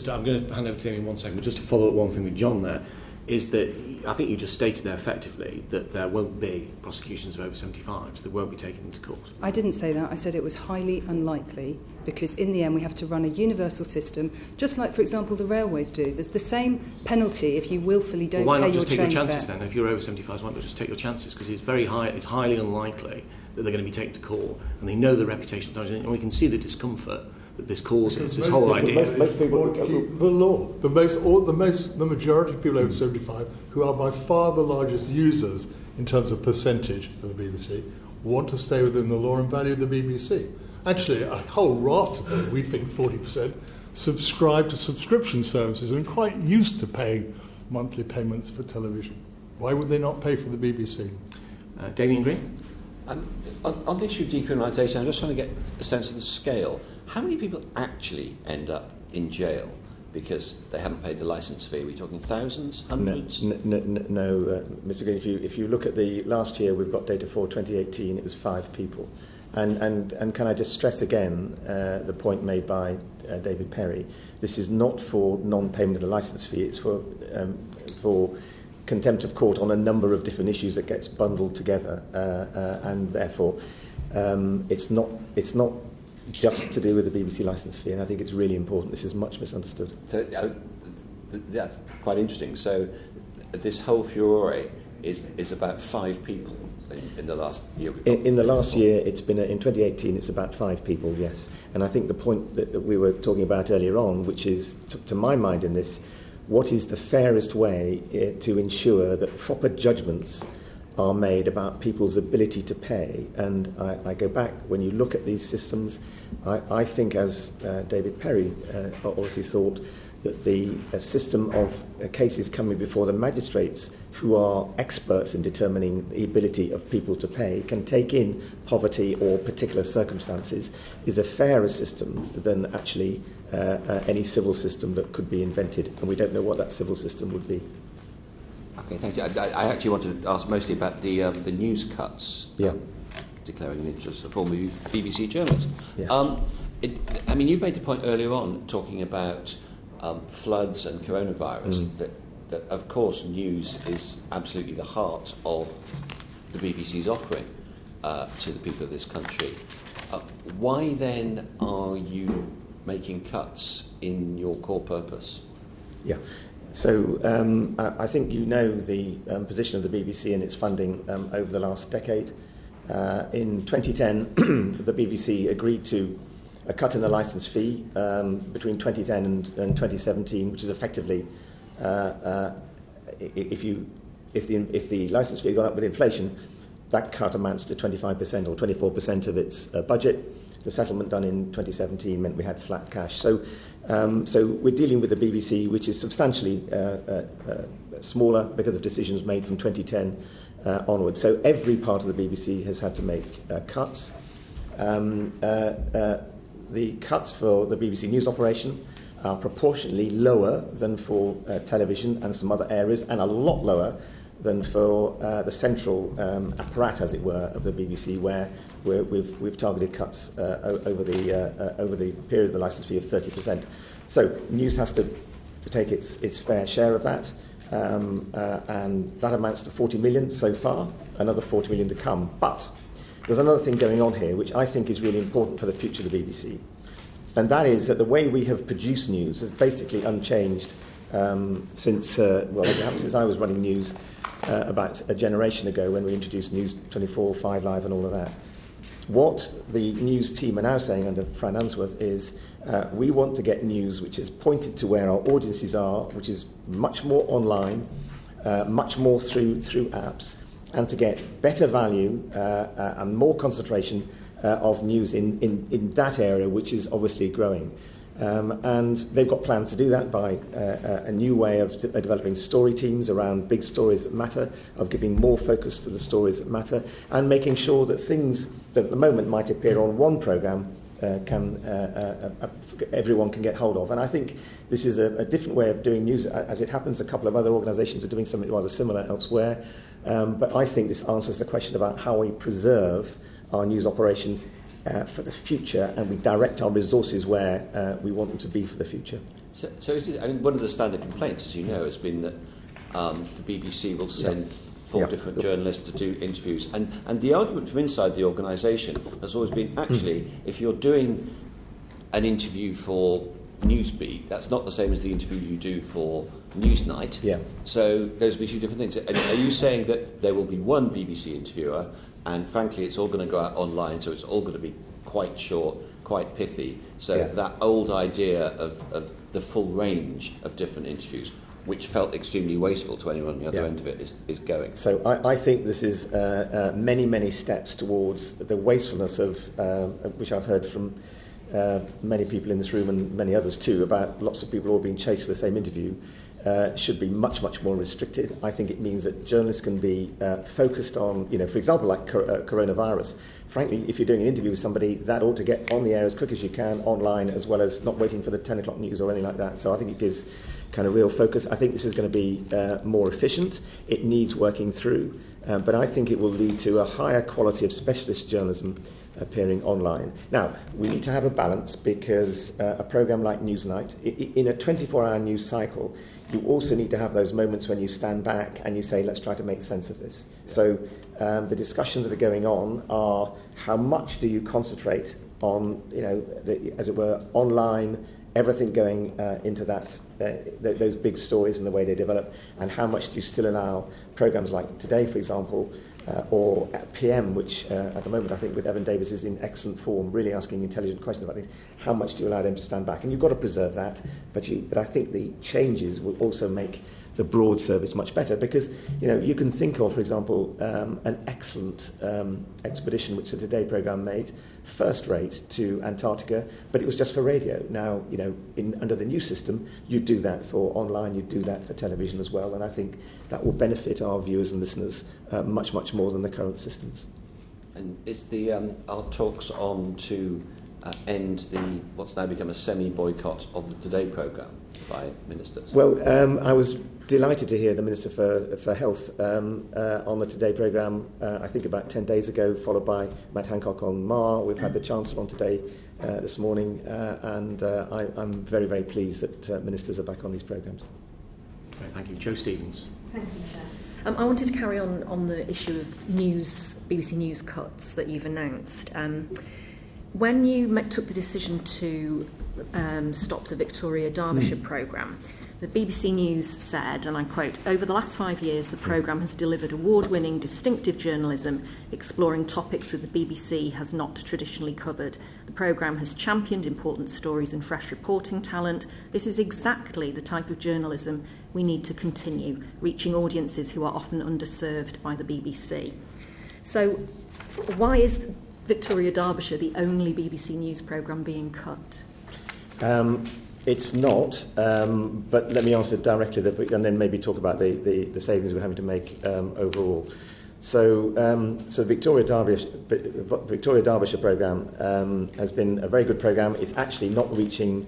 S1: I'm going to hand over to Damien in 1 second, but just to follow up one thing with John there, is that I think you just stated there effectively that there won't be prosecutions of over 75s that won't be taken into court.
S4: I didn't say that. I said it was highly unlikely because in the end we have to run a universal system, just like, for example, the railways do. There's the same penalty if you willfully don't pay your train fare. Why not just take your chances then? If you're over 75s, why not just take your chances? Because it's highly unlikely that they're going to be taken to court, and they know the reputational damage, and we can see the discomfort that this causes, this whole idea.
S3: Most people keep the law. The majority of people over 75, who are by far the largest users in terms of percentage of the BBC, want to stay within the law and value of the BBC. Actually, a whole raft of them, we think 40%, subscribe to subscription services and are quite used to paying monthly payments for television. Why would they not pay for the BBC?
S1: Damien Green?
S5: On the issue of decriminalisation, I'm just trying to get a sense of the scale. How many people actually end up in jail because they haven't paid the licence fee? Are we talking thousands, hundreds?
S2: No, Mr. Green, if you look at the last year, we've got data for 2018, it was 5 people. And can I just stress again the point made by David Perry? This is not for non-payment of the licence fee, it's for contempt of court on a number of different issues that gets bundled together, and therefore it's not just to do with the BBC licence fee, and I think it's really important. This is much misunderstood.
S5: So that's quite interesting. So this whole furore is about 5 people in the last year.
S2: In the last year, it's been in 2018. It's about 5 people, yes. And I think the point that we were talking about earlier on, which is to my mind in this, what is the fairest way to ensure that proper judgments are made about people's ability to pay? And I go back, when you look at these systems, I think, as David Perry obviously thought, that the system of cases coming before the magistrates, who are experts in determining the ability of people to pay, can take in poverty or particular circumstances, is a fairer system than actually any civil system that could be invented, and we don't know what that civil system would be.
S5: Okay, thank you. I actually wanted to ask mostly about the news cuts.
S2: Yeah.
S5: Declaring an interest, a former BBC journalist.
S2: Yeah.
S5: I mean, you made the point earlier on talking about floods and coronavirus, that of course news is absolutely the heart of the BBC's offering to the people of this country. Why then are you making cuts in your core purpose?
S2: Yeah. So I think you know the position of the BBC and its funding over the last decade. In 2010, the BBC agreed to a cut in the licence fee between 2010 and 2017, which is effectively, if the licence fee had gone up with inflation, that cut amounts to 25% or 24% of its budget. The settlement done in 2017 meant we had flat cash. So we're dealing with the BBC, which is substantially smaller because of decisions made from 2010 onwards. So every part of the BBC has had to make cuts. The cuts for the BBC News operation are proportionally lower than for television and some other areas, and a lot lower than for the central apparatus, as it were, of the BBC, where we've targeted cuts over the period of the licence fee of 30%. So news has to take its fair share of that, and that amounts to 40 million so far, another 40 million to come. But there's another thing going on here which I think is really important for the future of the BBC, and that is that the way we have produced news is basically unchanged since I was running news about a generation ago, when we introduced News 24, 5 Live and all of that. What the news team are now saying under Fran Answorth is we want to get news which is pointed to where our audiences are, which is much more online, much more through apps, and to get better value and more concentration of news in that area, which is obviously growing. And they've got plans to do that by a new way of developing story teams around big stories that matter, of giving more focus to the stories that matter, and making sure that things that at the moment might appear on one programme everyone can get hold of. And I think this is a different way of doing news. As it happens, a couple of other organisations are doing something rather similar elsewhere. But I think this answers the question about how we preserve our news operation for the future, and we direct our resources where we want them to be for the future.
S5: So is it, I mean, one of the standard complaints, as you know, has been that the BBC will send four different journalists to do interviews. And the argument from inside the organisation has always been, actually, if you're doing an interview for Newsbeat, that's not the same as the interview you do for Newsnight. Yeah. So those will be two different things. Are you saying that there will be one BBC interviewer, and frankly it's all going to go out online, so it's all going to be quite short, quite pithy, so that old idea of the full range of different interviews, which felt extremely wasteful to anyone on the other end of it, is going?
S2: So I think this is many, many steps towards the wastefulness of, which I've heard from many people in this room and many others too, about lots of people all being chased for the same interview, should be much, much more restricted. I think it means that journalists can be focused on, for example, like coronavirus. Frankly, if you're doing an interview with somebody, that ought to get on the air as quick as you can, online, as well as not waiting for the 10 o'clock news or anything like that. So I think it gives kind of real focus. I think this is going to be more efficient. It needs working through, but I think it will lead to a higher quality of specialist journalism appearing online. Now, we need to have a balance, because a programme like Newsnight, in a 24-hour news cycle, you also need to have those moments when you stand back and you say, let's try to make sense of this. So the discussions that are going on are, how much do you concentrate on, as it were, online, everything going into that, those big stories and the way they develop, and how much do you still allow programmes like Today, for example, or at PM, which at the moment I think with Evan Davis is in excellent form, really asking intelligent questions about things. How much do you allow them to stand back? And you've got to preserve that, but I think the changes will also make the broad service much better, because you can think of, for example, an excellent expedition which the Today programme made, first rate, to Antarctica, but it was just for radio. Now, under the new system, you do that for online, you do that for television as well, and I think that will benefit our viewers and listeners much, much more than the current systems.
S5: And is our talks on to end what's now become a semi-boycott of the Today programme? by ministers?
S2: Well, I was delighted to hear the Minister for Health on the Today programme, I think about 10 days ago, followed by Matt Hancock on MAR. We've had the Chancellor on today this morning, and I'm very, very pleased that ministers are back on these programmes.
S1: Okay, thank you. Jo Stevens.
S8: Thank you, Chair. I wanted to carry on the issue of news, BBC News cuts that you've announced. When you took the decision to stop the Victoria Derbyshire programme, the BBC News said, and I quote, "Over the last 5 years, the programme has delivered award-winning, distinctive journalism, exploring topics that the BBC has not traditionally covered. The programme has championed important stories and fresh reporting talent. This is exactly the type of journalism we need to continue, reaching audiences who are often underserved by the BBC." So, why is Victoria Derbyshire the only BBC News programme being cut?
S2: It's not, but let me answer directly, and then maybe talk about the savings we're having to make overall. So Victoria Derbyshire programme has been a very good programme. It's actually not reaching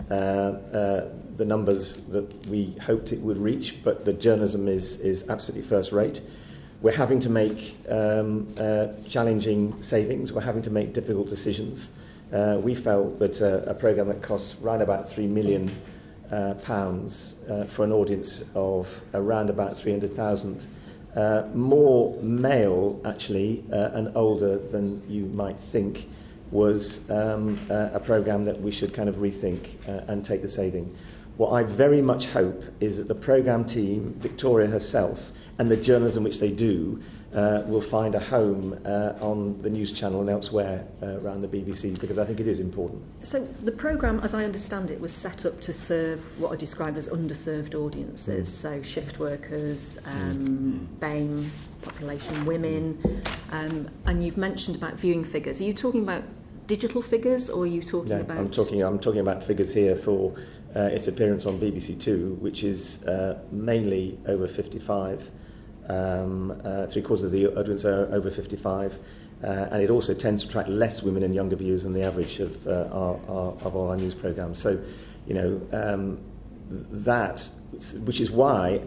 S2: the numbers that we hoped it would reach, but the journalism is absolutely first rate. We're having to make challenging savings. We're having to make difficult decisions. We felt that a programme that costs around about £3 million for an audience of around about 300,000, more male actually and older than you might think, was a programme that we should kind of rethink and take the saving. What I very much hope is that the programme team, Victoria herself, and the journalism which they do will find a home on the news channel and elsewhere around the BBC, because I think it is important.
S8: So the programme, as I understand it, was set up to serve what are described as underserved audiences, so shift workers, BAME population, women, and you've mentioned about viewing figures. Are you talking about digital figures, or are you talking about...
S2: I'm talking about figures here for its appearance on BBC Two, which is mainly over 55. 3/4 of the audience are over 55, and it also tends to attract less women and younger viewers than the average of all our news programmes. So, that, which is why,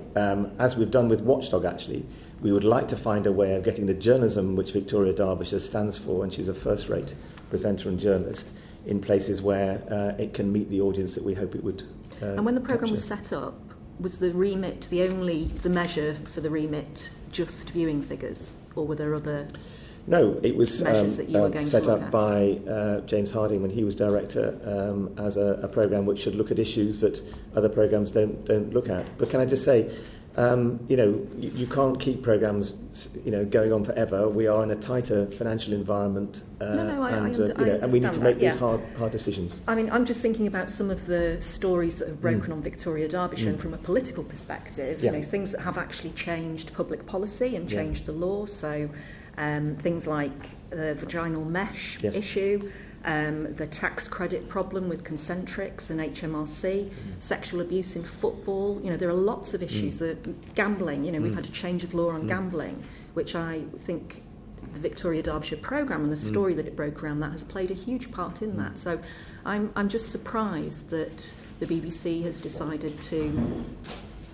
S2: as we've done with Watchdog actually, we would like to find a way of getting the journalism which Victoria Derbyshire stands for, and she's a first-rate presenter and journalist, in places where it can meet the audience that we hope it would.
S8: And when the programme
S2: capture.
S8: was set up, was the remit the measure for the remit just viewing figures, or were there other?
S2: No, it was
S8: measures that you were going
S2: set
S8: to look
S2: up
S8: at?
S2: by James Harding when he was director as a programme which should look at issues that other programmes don't look at. But can I just say, you can't keep programmes going on forever. We are in a tighter financial environment, and we need to make these hard decisions.
S8: I mean, I'm just thinking about some of the stories that have broken on Victoria Derbyshire, and from a political perspective, things that have actually changed public policy and changed the law. So things like the vaginal mesh issue, the tax credit problem with concentrics and HMRC, sexual abuse in football. There are lots of issues. That gambling, we've had a change of law on gambling, which I think the Victoria Derbyshire programme and the story that it broke around that has played a huge part in that. So I'm just surprised that the BBC has decided to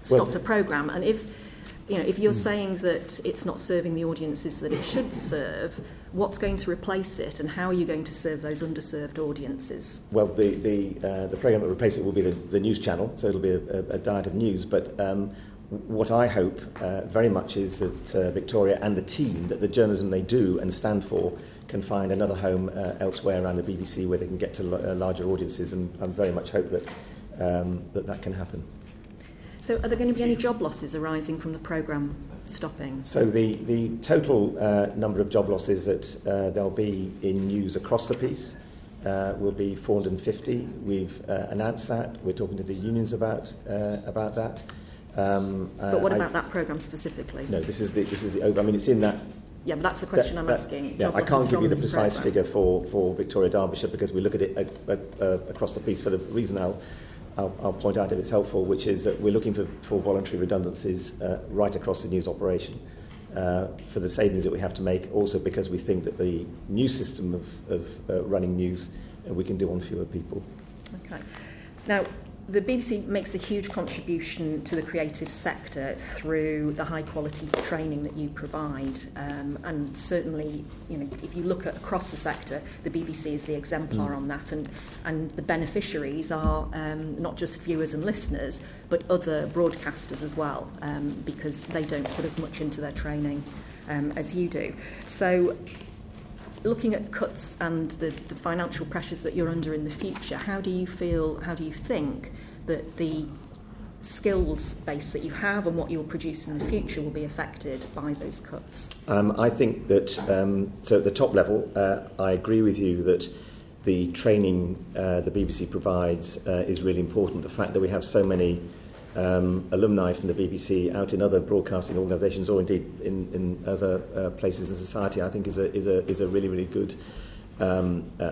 S8: stop the programme. And if you're saying that it's not serving the audiences that it should serve, what's going to replace it, and how are you going to serve those underserved audiences? Well,
S2: the programme that will replace it will be the news channel, so it'll be a diet of news. But what I hope very much is that Victoria and the team, that the journalism they do and stand for, can find another home elsewhere around the BBC where they can get to larger audiences, and I very much hope that that can happen.
S8: So are there going to be any job losses arising from the programme stopping?
S2: So the total number of job losses that there'll be in news across the piece will be 450. We've announced that. We're talking to the unions about that.
S8: But what about that programme specifically?
S2: No, this is the over. I mean, it's in that.
S8: Yeah, but that's the question I'm asking.
S2: I can't give you the precise figure for Victoria Derbyshire, because we look at it across the piece for the reason I'll point out if it's helpful, which is that we're looking for voluntary redundancies right across the news operation for the savings that we have to make, also because we think that the new system of running news we can do on fewer people.
S8: Okay. Now, The BBC makes a huge contribution to the creative sector through the high quality training that you provide, and certainly, you know, if you look at across the sector, the BBC is the exemplar on that, and the beneficiaries are not just viewers and listeners, but other broadcasters as well, because they don't put as much into their training as you do. So, looking at cuts and the financial pressures that you're under in the future, how do you think that the skills base that you have and what you'll produce in the future will be affected by those cuts?
S2: I think that, so at the top level, I agree with you that the training the BBC provides is really important. The fact that we have so many alumni from the BBC out in other broadcasting organisations, or indeed in other places in society, I think is a really, really good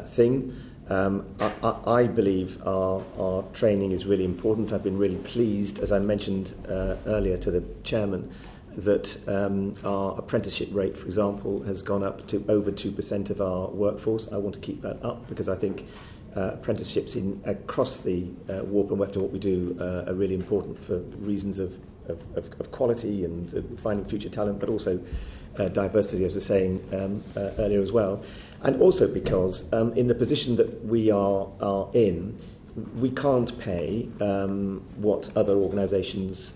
S2: thing. I believe our training is really important. I've been really pleased, as I mentioned earlier to the chairman, that our apprenticeship rate, for example, has gone up to over 2% of our workforce. I want to keep that up because I think apprenticeships across the warp and weft of what we do are really important for reasons of quality and finding future talent, but also diversity, as I was saying earlier as well. And also because in the position that we are in, we can't pay what other organisations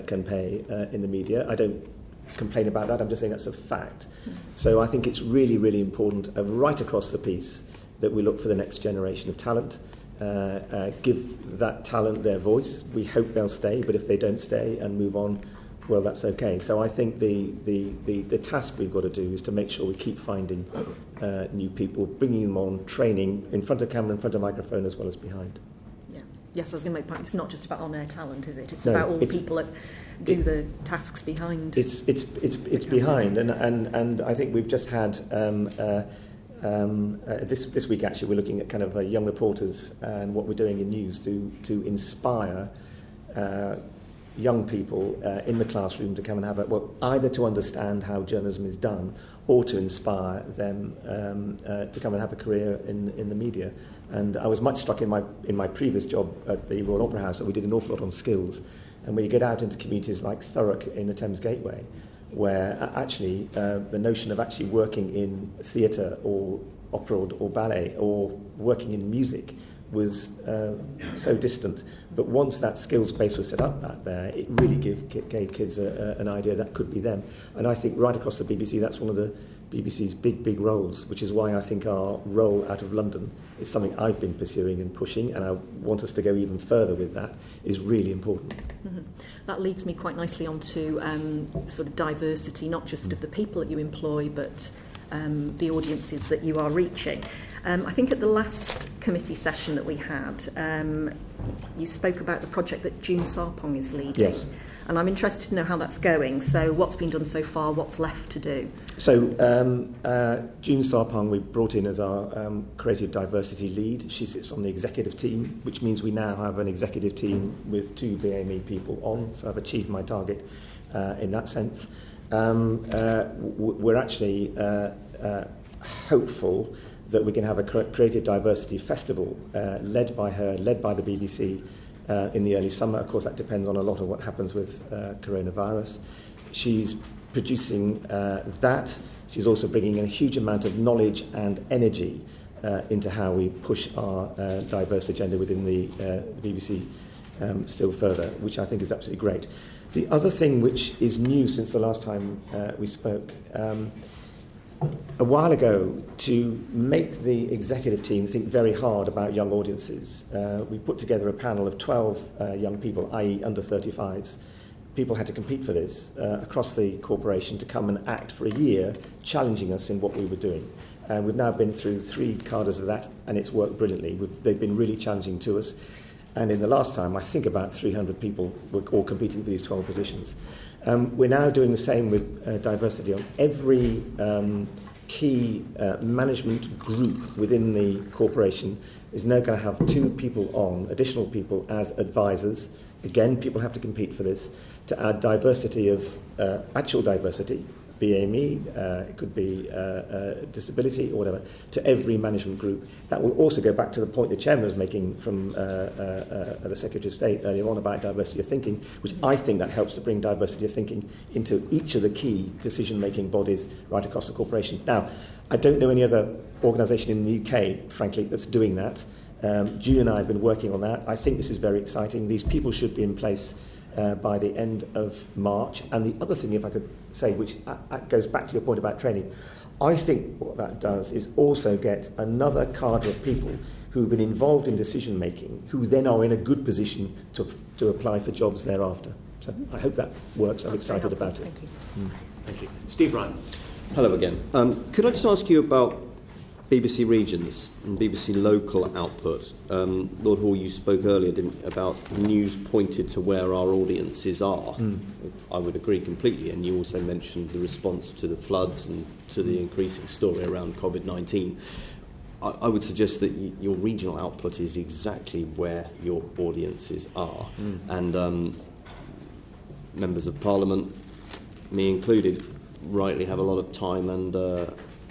S2: can pay in the media. I don't complain about that, I'm just saying that's a fact. So I think it's really, really important right across the piece that we look for the next generation of talent, give that talent their voice. We hope they'll stay, but if they don't stay and move on, well, that's okay. So I think the task we've got to do is to make sure we keep finding new people, bringing them on, training in front of camera, in front of microphone, as well as behind.
S8: Yeah. Yes, I was going to make the point. It's not just about on-air talent, is it? It's about all the people that do the tasks behind. It's
S2: behind, and I think we've just had this week actually we're looking at kind of young reporters and what we're doing in news to inspire young people in the classroom to come and have either to understand how journalism is done or to inspire them to come and have a career in the media. And I was much struck in my previous job at the Royal Opera House that we did an awful lot on skills. And when you get out into communities like Thurrock in the Thames Gateway, where actually the notion of actually working in theatre or opera or ballet or working in music was so distant. But once that skills base was set up back there, it really gave kids an idea that could be them. And I think right across the BBC, that's one of the BBC's big roles, which is why I think our role out of London is something I've been pursuing and pushing, and I want us to go even further with that, is really important.
S8: Mm-hmm. That leads me quite nicely onto sort of diversity, not just of the people that you employ, but the audiences that you are reaching. I think at the last committee session that we had, you spoke about the project that June Sarpong is leading.
S2: Yes.
S8: And I'm interested to know how that's going. So what's been done so far? What's left to do?
S2: So June Sarpong we brought in as our creative diversity lead. She sits on the executive team, which means we now have an executive team with 2 BAME people on. So I've achieved my target in that sense. We're actually hopeful that we can have a creative diversity festival led by her, led by the BBC in the early summer. Of course, that depends on a lot of what happens with coronavirus. She's producing that. She's also bringing in a huge amount of knowledge and energy into how we push our diverse agenda within the BBC still further, which I think is absolutely great. The other thing which is new since the last time we spoke, a while ago, to make the executive team think very hard about young audiences, we put together a panel of 12 young people, i.e. under 35s. People had to compete for this across the corporation to come and act for a year, challenging us in what we were doing. And we've now been through 3 cadres of that, and it's worked brilliantly. They've been really challenging to us. And in the last time, I think about 300 people were all competing for these 12 positions. We're now doing the same with diversity on every key management group within the corporation is now going to have 2 people on, additional people as advisors. Again, people have to compete for this, to add diversity of, actual diversity BAME, it could be disability or whatever, to every management group. That will also go back to the point the Chairman was making from the Secretary of State earlier on about diversity of thinking, which I think that helps to bring diversity of thinking into each of the key decision-making bodies right across the corporation. Now, I don't know any other organisation in the UK, frankly, that's doing that. Julie and I have been working on that. I think this is very exciting. These people should be in place by the end of March. And the other thing, if I could say, which goes back to your point about training, I think what that does is also get another cadre of people who've been involved in decision making, who then are in a good position to apply for jobs thereafter. So I hope that works. I'm excited about it.
S8: Thank you.
S1: Thank you. Steve Ryan.
S5: Hello again. Could I just ask you about BBC regions and BBC local output? Lord Hall, you spoke earlier about news pointed to where our audiences are. I would agree completely, and you also mentioned the response to the floods and to the increasing story around COVID-19. I would suggest that your regional output is exactly where your audiences are. And members of Parliament, me included, rightly have a lot of time and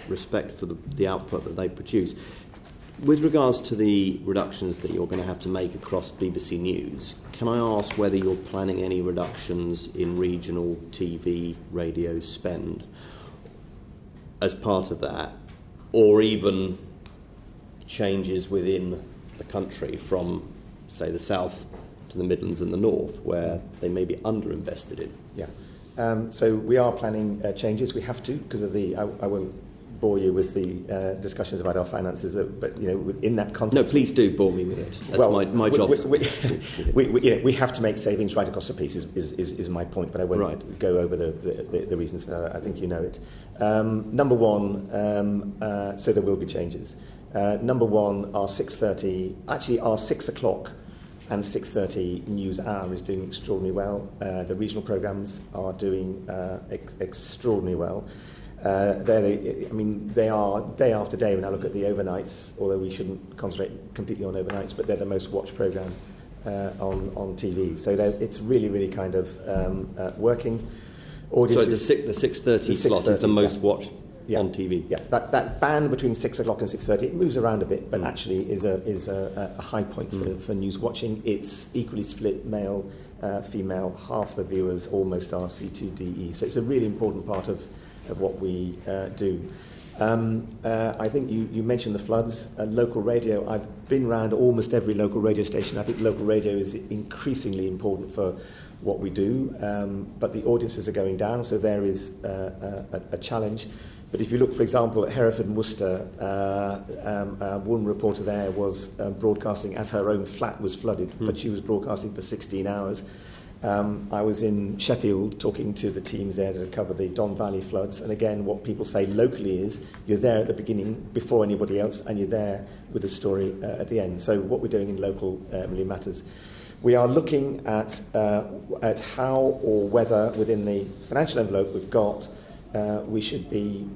S5: respect for the output that they produce. With regards to the reductions that you're going to have to make across BBC News, can I ask whether you're planning any reductions in regional TV, radio spend as part of that, or even changes within the country from, say, the south to the Midlands and the north, where they may be underinvested in?
S2: Yeah. So we are planning changes. We have to, because of the... I won't bore you with the discussions about our finances, but in that context...
S5: No, please do bore me with it. That's my job.
S2: We have to make savings right across the piece, is my point, but I won't go over the reasons. I think you know it. Number one, so there will be changes. Number one, our 6:30, actually our 6 o'clock and 6:30 news hour is doing extraordinarily well. The regional programmes are doing extraordinarily well. They are day after day. When I look at the overnights, although we shouldn't concentrate completely on overnights, but they're the most watched programme on TV. So it's really, really kind of working. Audiences,
S5: so the 6:30 slot is the most watched on TV.
S2: Yeah, that band between 6 o'clock and 6:30, it moves around a bit, but actually is a high point for news watching. It's equally split male, female. Half the viewers almost are C2DE. So it's a really important part of what we do. I think you mentioned the floods. Local radio, I've been around almost every local radio station. I think local radio is increasingly important for what we do, but the audiences are going down, so there is a challenge. But if you look, for example, at Hereford and Worcester, one reporter there was broadcasting as her own flat was flooded, but she was broadcasting for 16 hours. I was in Sheffield talking to the teams there that cover the Don Valley floods, and again what people say locally is you're there at the beginning before anybody else, and you're there with the story at the end. So what we're doing in local really matters. We are looking at how or whether within the financial envelope we've got we should be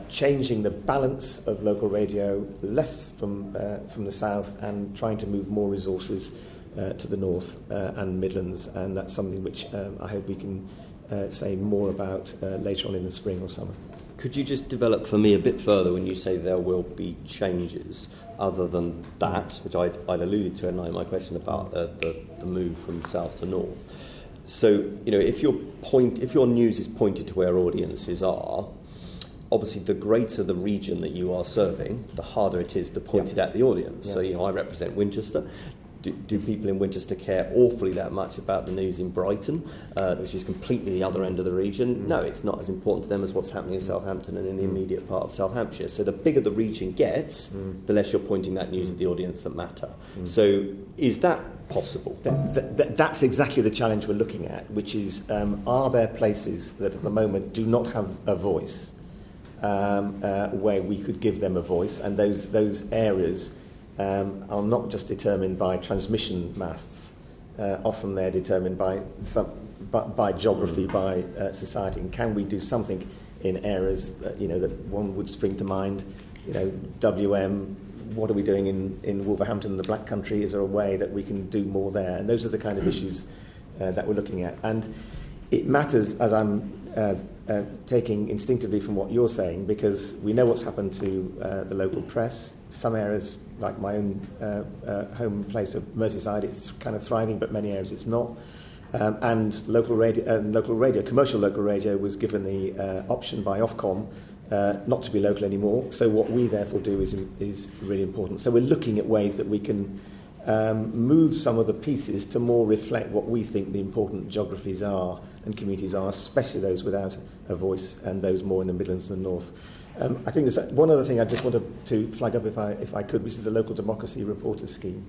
S2: changing the balance of local radio less from the south and trying to move more resources to the north and Midlands, and that's something which I hope we can say more about later on in the spring or summer.
S5: Could you just develop for me a bit further when you say there will be changes other than that, which I'd alluded to in my question about the move from south to north? So, if your news is pointed to where audiences are, obviously the greater the region that you are serving, the harder it is to point it at the audience. So, I represent Winchester. Do people in Winchester care awfully that much about the news in Brighton, which is completely the other end of the region? No, it's not as important to them as what's happening in Southampton and in the immediate part of South Hampshire. So the bigger the region gets, the less you're pointing that news at the audience that matter. So is that possible?
S2: That's exactly the challenge we're looking at, which is are there places that at the moment do not have a voice where we could give them a voice, and those areas are not just determined by transmission masts. Often they're determined by geography, by society. And can we do something in areas that one would spring to mind? WM. What are we doing in Wolverhampton and the Black Country? Is there a way that we can do more there? And those are the kind of issues that we're looking at. And it matters, as I'm taking instinctively from what you're saying, because we know what's happened to the local press. Some areas, like my own home place of Merseyside, it's kind of thriving, but many areas it's not. And local radio, commercial local radio, was given the option by Ofcom not to be local anymore. So what we therefore do is really important. So we're looking at ways that we can move some of the pieces to more reflect what we think the important geographies are and communities are, especially those without a voice and those more in the Midlands and the North. I think there's one other thing I just wanted to flag up if I could, which is the local democracy reporter scheme,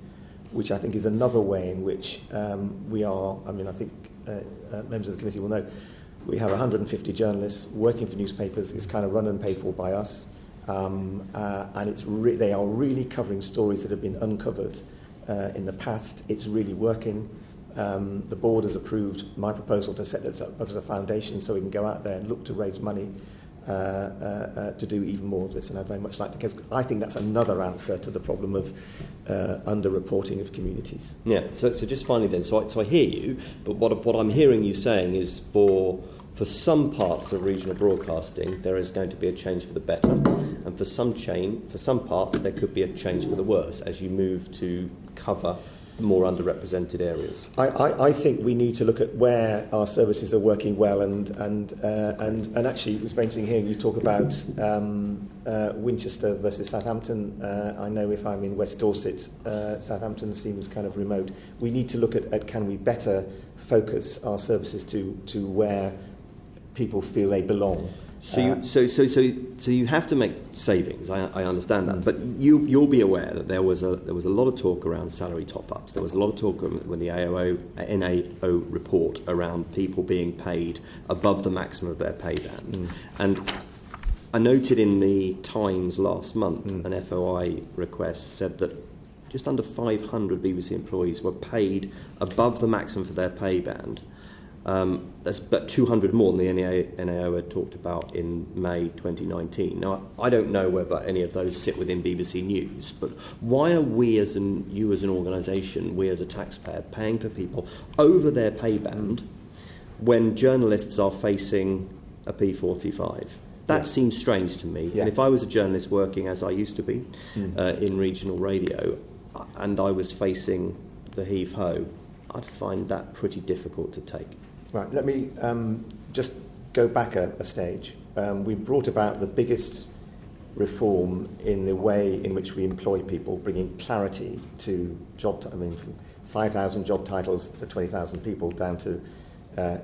S2: which I think is another way in which we are, I mean, I think members of the committee will know, we have 150 journalists working for newspapers. It's kind of run and paid for by us. And they are really covering stories that have been uncovered in the past. It's really working. The board has approved my proposal to set this up as a foundation so we can go out there and look to raise money to do even more of this, and I'd very much like to, because I think that's another answer to the problem of under-reporting of communities.
S5: Yeah, so just finally then, so I hear you, but what I'm hearing you saying is for some parts of regional broadcasting, there is going to be a change for the better, and for some parts, there could be a change for the worse as you move to cover more underrepresented areas.
S2: I think we need to look at where our services are working well, and actually it was very interesting hearing you talk about Winchester versus Southampton. I know if I'm in West Dorset, Southampton seems kind of remote. We need to look at can we better focus our services to where people feel they belong.
S5: So you have to make savings. I understand that, but you'll be aware that there was a lot of talk around salary top-ups. There was a lot of talk when the NAO report around people being paid above the maximum of their pay band. And I noted in the Times last month an FOI request said that just under 500 BBC employees were paid above the maximum for their pay band. That's about 200 more than the NAO had talked about in May 2019. Now, I don't know whether any of those sit within BBC News, but why are we you as an organisation, we as a taxpayer, paying for people over their pay band when journalists are facing a P45? That seems strange to me. Yeah. And if I was a journalist working, as I used to be, in regional radio, and I was facing the heave-ho, I'd find that pretty difficult to take.
S2: Right, let me just go back a stage. We brought about the biggest reform in the way in which we employ people, bringing clarity to from 5,000 job titles for 20,000 people down to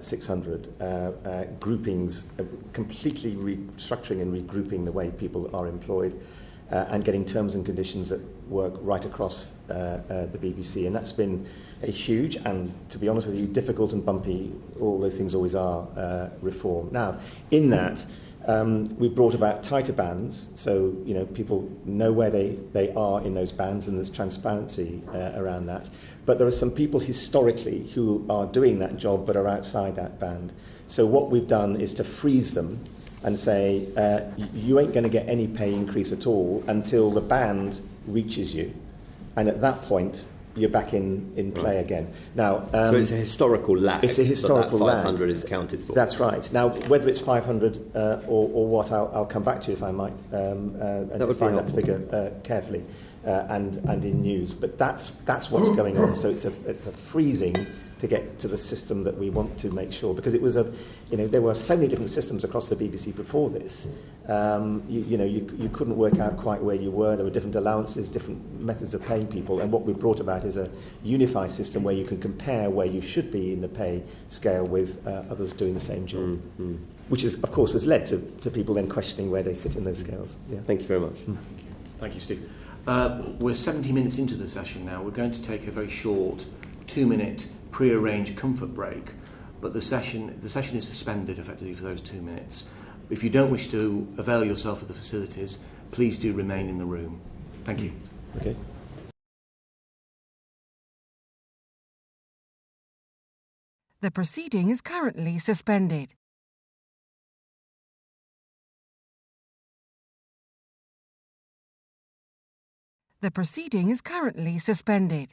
S2: 600 groupings, completely restructuring and regrouping the way people are employed, and getting terms and conditions that work right across the BBC. And that's been a huge and, to be honest with you, difficult and bumpy, all those things always are, reform. Now, in that, we've brought about tighter bands, so people know where they are in those bands, and there's transparency around that. But there are some people historically who are doing that job but are outside that band. So what we've done is to freeze them and say, you ain't going to get any pay increase at all until the band reaches you. And at that point, you're back in play again. Now,
S5: so it's a historical lag.
S2: It's a historical
S5: that
S2: lag.
S5: 500 is counted for.
S2: That's right. Now, whether it's 500 or what, I'll come back to you if I might, and define that figure carefully and in news. But that's what's going on. So it's a freezing to get to the system that we want to make sure, because it was there were so many different systems across the BBC before this. You couldn't work out quite where you were. There were different allowances, different methods of paying people, and what we brought about is a unified system where you can compare where you should be in the pay scale with others doing the same job, which is, of course, has led to people then questioning where they sit in those scales. Yeah.
S5: Thank you very much.
S1: Thank you, Steve. We're 70 minutes into the session now. We're going to take a very short 2-minute pre-arranged comfort break, but the session is suspended effectively for those 2 minutes. If you don't wish to avail yourself of the facilities, please do remain in the room. Thank you.
S2: Okay.
S9: The proceeding is currently suspended. The proceeding is currently suspended.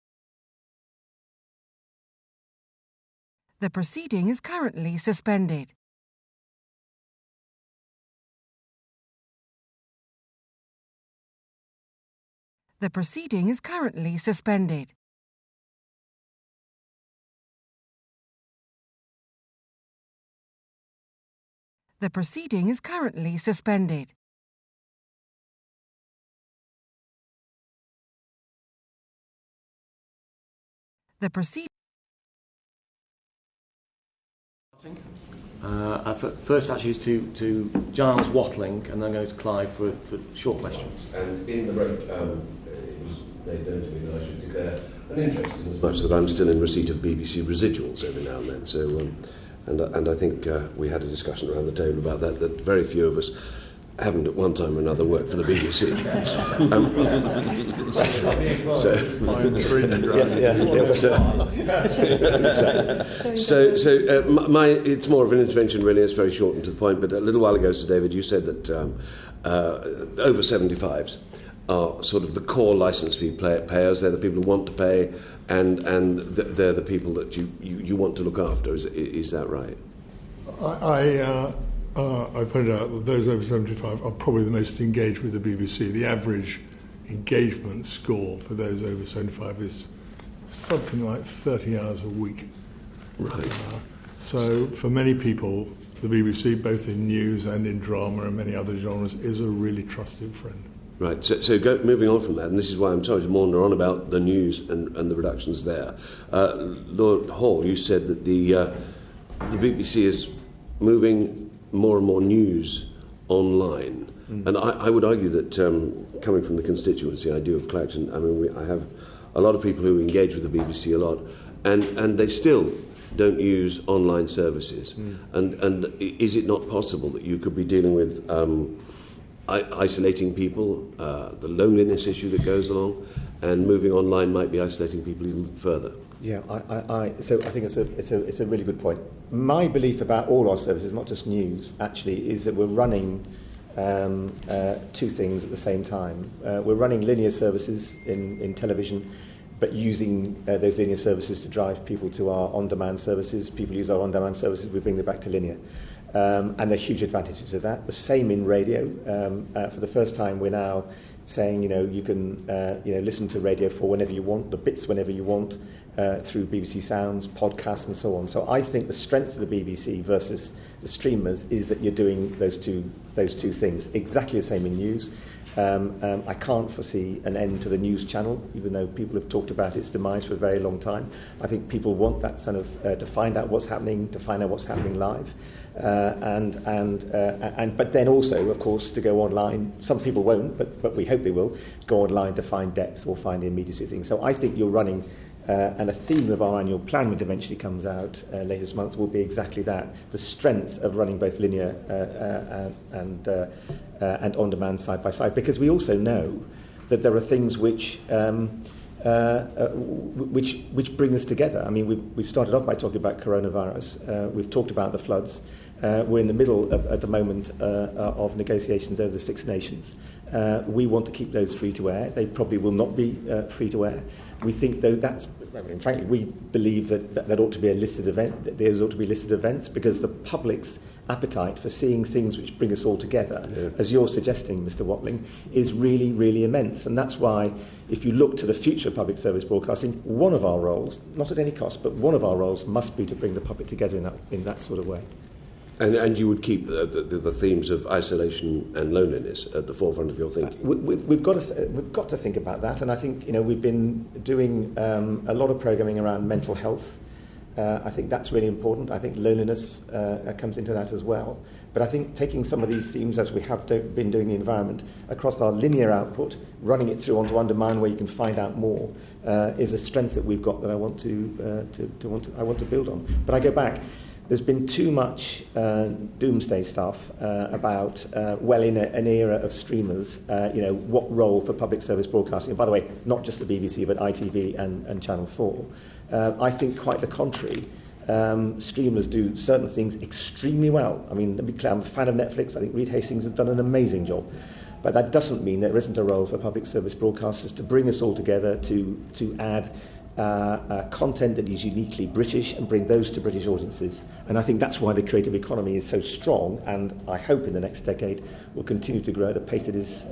S9: The proceeding is currently suspended. The proceeding is currently suspended. The proceeding is currently suspended. The proceeding.
S1: First actually is to Giles Watling, and then go to Clive for short questions.
S10: And in the break, it was made known to me that I should declare an interest in as much that I'm still in receipt of BBC residuals every now and then. So, and I think we had a discussion around the table about that very few of us haven't at one time or another worked for the BBC. It's more of an intervention really. It's very short and to the point, but a little while ago, Sir David, you said that over 75s are sort of the core licence fee payers. They're the people who want to pay, and they're the people that you want to look after. Is that right?
S3: I pointed out that those over 75 are probably the most engaged with the BBC. The average engagement score for those over 75 is something like 30 hours a week.
S10: Right.
S3: So for many people, the BBC, both in news and in drama and many other genres, is a really trusted friend.
S10: Right, so moving on from that, and this is why I'm sorry to maunder on about the news and the reductions there. Lord Hall, you said that the BBC is moving more and more news online. And I would argue that coming from the constituency I do of Clacton, I mean, I have a lot of people who engage with the BBC a lot, and they still don't use online services. And is it not possible that you could be dealing with isolating people, the loneliness issue that goes along, and moving online might be isolating people even further?
S2: Yeah, so I think it's a really good point. My belief about all our services, not just news, actually, is that we're running two things at the same time. We're running linear services in television, but using those linear services to drive people to our on-demand services. People use our on-demand services, we bring them back to linear. And there are huge advantages of that. The same in radio. For the first time, we're now saying, you can listen to Radio 4 whenever you want, the bits whenever you want, through BBC Sounds, podcasts, and so on. So I think the strength of the BBC versus the streamers is that you're doing those two things. Exactly the same in news. I can't foresee an end to the news channel, even though people have talked about its demise for a very long time. I think people want that sort of to find out what's happening, to find out what's happening live, but then also, of course, to go online. Some people won't, but we hope they will go online to find depth or find the immediacy thing. So I think you're running. And a theme of our annual plan, when it eventually comes out later this month, will be exactly that: the strength of running both linear and on-demand side by side. Because we also know that there are things which bring us together. I mean, we started off by talking about coronavirus. We've talked about the floods. We're in the middle at the moment of negotiations over the Six Nations. We want to keep those free to air. They probably will not be free to air. We think, though, frankly, we believe that ought to be a listed event. That there ought to be listed events, because the public's appetite for seeing things which bring us all together, as you're suggesting, Mr. Watling, is really, really immense. And that's why, if you look to the future of public service broadcasting, one of our roles, not at any cost, but one of our roles must be to bring the public together in that sort of way.
S10: And you would keep the themes of isolation and loneliness at the forefront of your thinking.
S2: We've got to think about that, and I think we've been doing a lot of programming around mental health. I think that's really important. I think loneliness comes into that as well. But I think taking some of these themes, as we have been doing the environment, across our linear output, running it through onto on-demand where you can find out more, is a strength that we've got that I want to build on. But I go back. There's been too much doomsday stuff about, in an era of streamers, what role for public service broadcasting. And by the way, not just the BBC, but ITV and Channel 4. I think quite the contrary. Streamers do certain things extremely well. I mean, let me be clear, I'm a fan of Netflix. I think Reed Hastings has done an amazing job. But that doesn't mean there isn't a role for public service broadcasters to bring us all together, to add content that is uniquely British and bring those to British audiences. And I think that's why the creative economy is so strong, and I hope in the next decade will continue to grow at a pace it is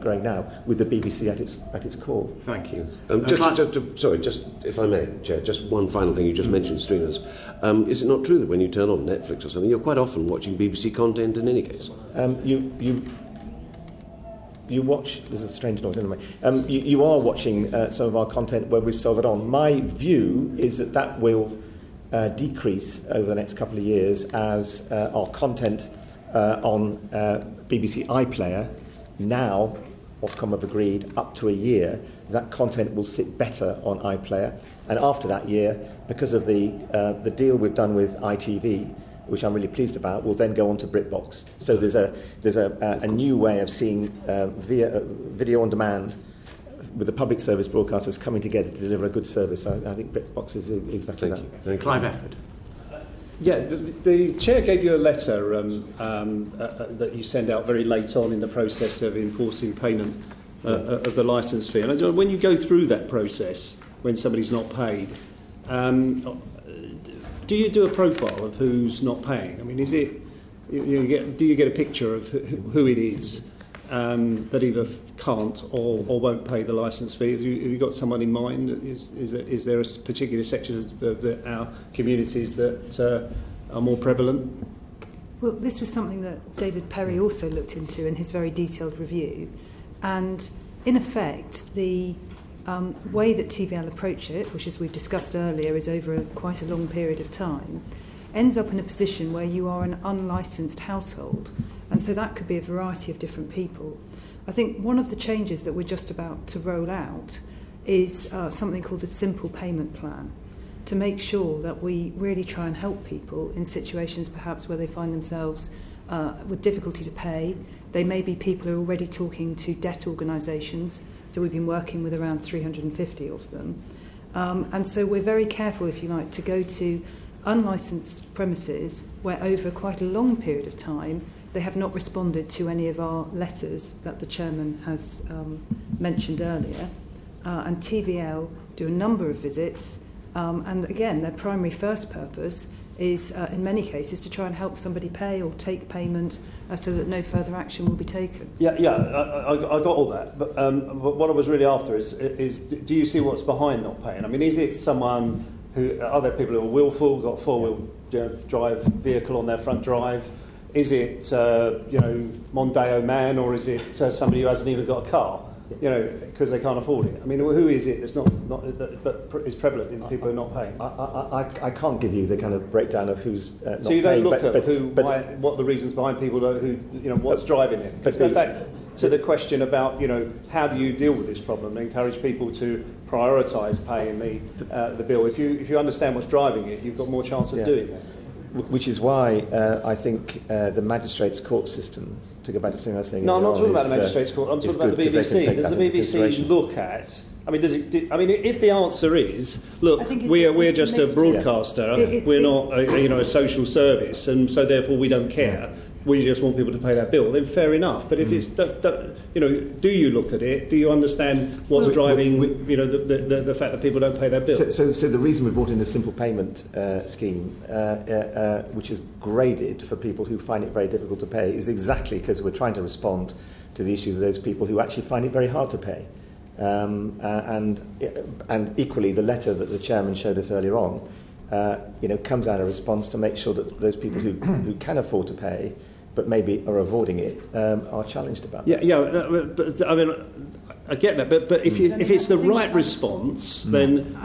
S2: growing now, with the BBC at its core.
S1: Thank you.
S10: Just if I may, Chair, just one final thing you just mentioned, streamers. Is it not true that when you turn on Netflix or something, you're quite often watching BBC content in any case?
S2: You watch, there's a strange noise anyway, you are watching some of our content where we solve it on. My view is that will decrease over the next couple of years as our content on BBC iPlayer, now, Ofcom have agreed, up to a year, that content will sit better on iPlayer. And after that year, because of the deal we've done with ITV, which I'm really pleased about, will then go on to BritBox. So there's a new way of seeing via video on demand with the public service broadcasters coming together to deliver a good service. I think BritBox is exactly that.
S10: Thank you.
S1: Clive Efford.
S6: Yeah, the Chair gave you a letter that you send out very late on in the process of enforcing payment of the licence fee. And when you go through that process, when somebody's not paid, do you do a profile of who's not paying? I mean, is it do you get a picture of who it is that either can't or won't pay the licence fee? Have you got someone in mind? Is there a particular section of our communities that are more prevalent?
S4: Well, this was something that David Perry also looked into in his very detailed review, and in effect the way that TVL approach it, which as we've discussed earlier is over quite a long period of time, ends up in a position where you are an unlicensed household, and so that could be a variety of different people. I think one of the changes that we're just about to roll out is something called a simple payment plan, to make sure that we really try and help people in situations perhaps where they find themselves with difficulty to pay. They may be people who are already talking to debt organisations, so we've been working with around 350 of them. And so we're very careful, if you like, to go to unlicensed premises where over quite a long period of time they have not responded to any of our letters that the Chairman has mentioned earlier. And TVL do a number of visits, and again their primary first purpose is in many cases to try and help somebody pay or take payment so that no further action will be taken.
S6: I got all that, but what I was really after is do you see what's behind not paying? I mean, is it someone are there people who are willful, got a four-wheel drive vehicle on their front drive? Is it Mondeo man, or is it somebody who hasn't even got a car? Because they can't afford it. I mean, who is it that's not that is prevalent in people who are not paying?
S2: I can't give you the kind of breakdown of who's not paying.
S6: So you don't look at what the reasons behind people are, who what's driving it. Let's go back to the question about how do you deal with this problem and encourage people to prioritise paying the bill. If you understand what's driving it, you've got more chance of doing that.
S2: Which is why I think the magistrates' court system, to go back to something I was saying.
S6: No, I'm not talking about the magistrates' court. I'm talking about the BBC. Does the BBC look at? I mean, if the answer is, look, we're just a broadcaster, we're not a social service, and so therefore we don't care. We just want people to pay that bill. Then fair enough. But if it's, do you look at it? Do you understand what's driving, the fact that people don't pay their bill?
S2: So the reason we brought in a simple payment scheme, which is graded for people who find it very difficult to pay, is exactly because we're trying to respond to the issues of those people who actually find it very hard to pay. And equally, the letter that the Chairman showed us earlier on, comes out of response to make sure that those people who can afford to pay, but maybe are avoiding it, are challenged about that.
S6: But, I mean, I get that, but if it's the right response, then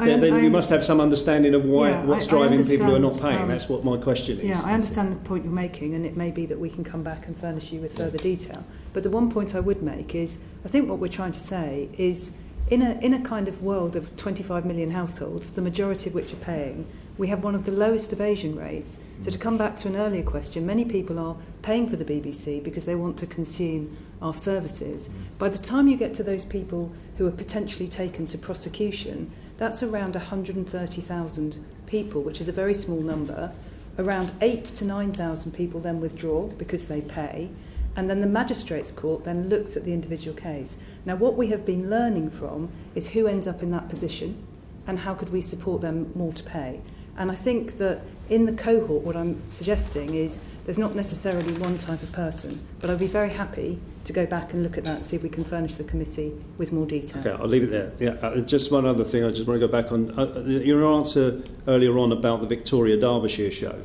S6: you must have some understanding of what's driving people who are not paying. That's what my question is.
S4: Yeah, I understand the point you're making, and it may be that we can come back and furnish you with further detail. But the one point I would make is, I think what we're trying to say is, in a kind of world of 25 million households, the majority of which are paying, we have one of the lowest evasion rates. So to come back to an earlier question, many people are paying for the BBC because they want to consume our services. By the time you get to those people who are potentially taken to prosecution, that's around 130,000 people, which is a very small number. Around 8,000 to 9,000 people then withdraw because they pay. And then the magistrates' court then looks at the individual case. Now, what we have been learning from is who ends up in that position. and how could we support them more to pay. And I think that in the cohort, what I'm suggesting is there's not necessarily one type of person, but I'd be very happy to go back and look at that and see if we can furnish the committee with more detail.
S11: Okay, I'll leave it there. Yeah, just one other thing I just want to go back on. Your answer earlier on about the Victoria Derbyshire show.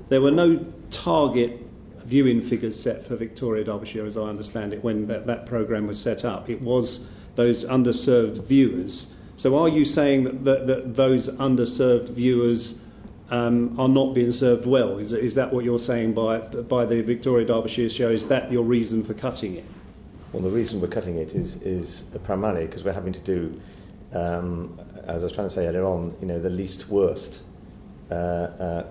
S11: There were no target viewing figures set for Victoria Derbyshire, as I understand it, when that programme was set up. It was those underserved viewers. So are you saying that those underserved viewers are not being served well? Is that what you're saying by the Victoria Derbyshire show? Is that your reason for cutting it?
S2: Well, the reason we're cutting it is primarily because we're having to do, as I was trying to say earlier on, the least worst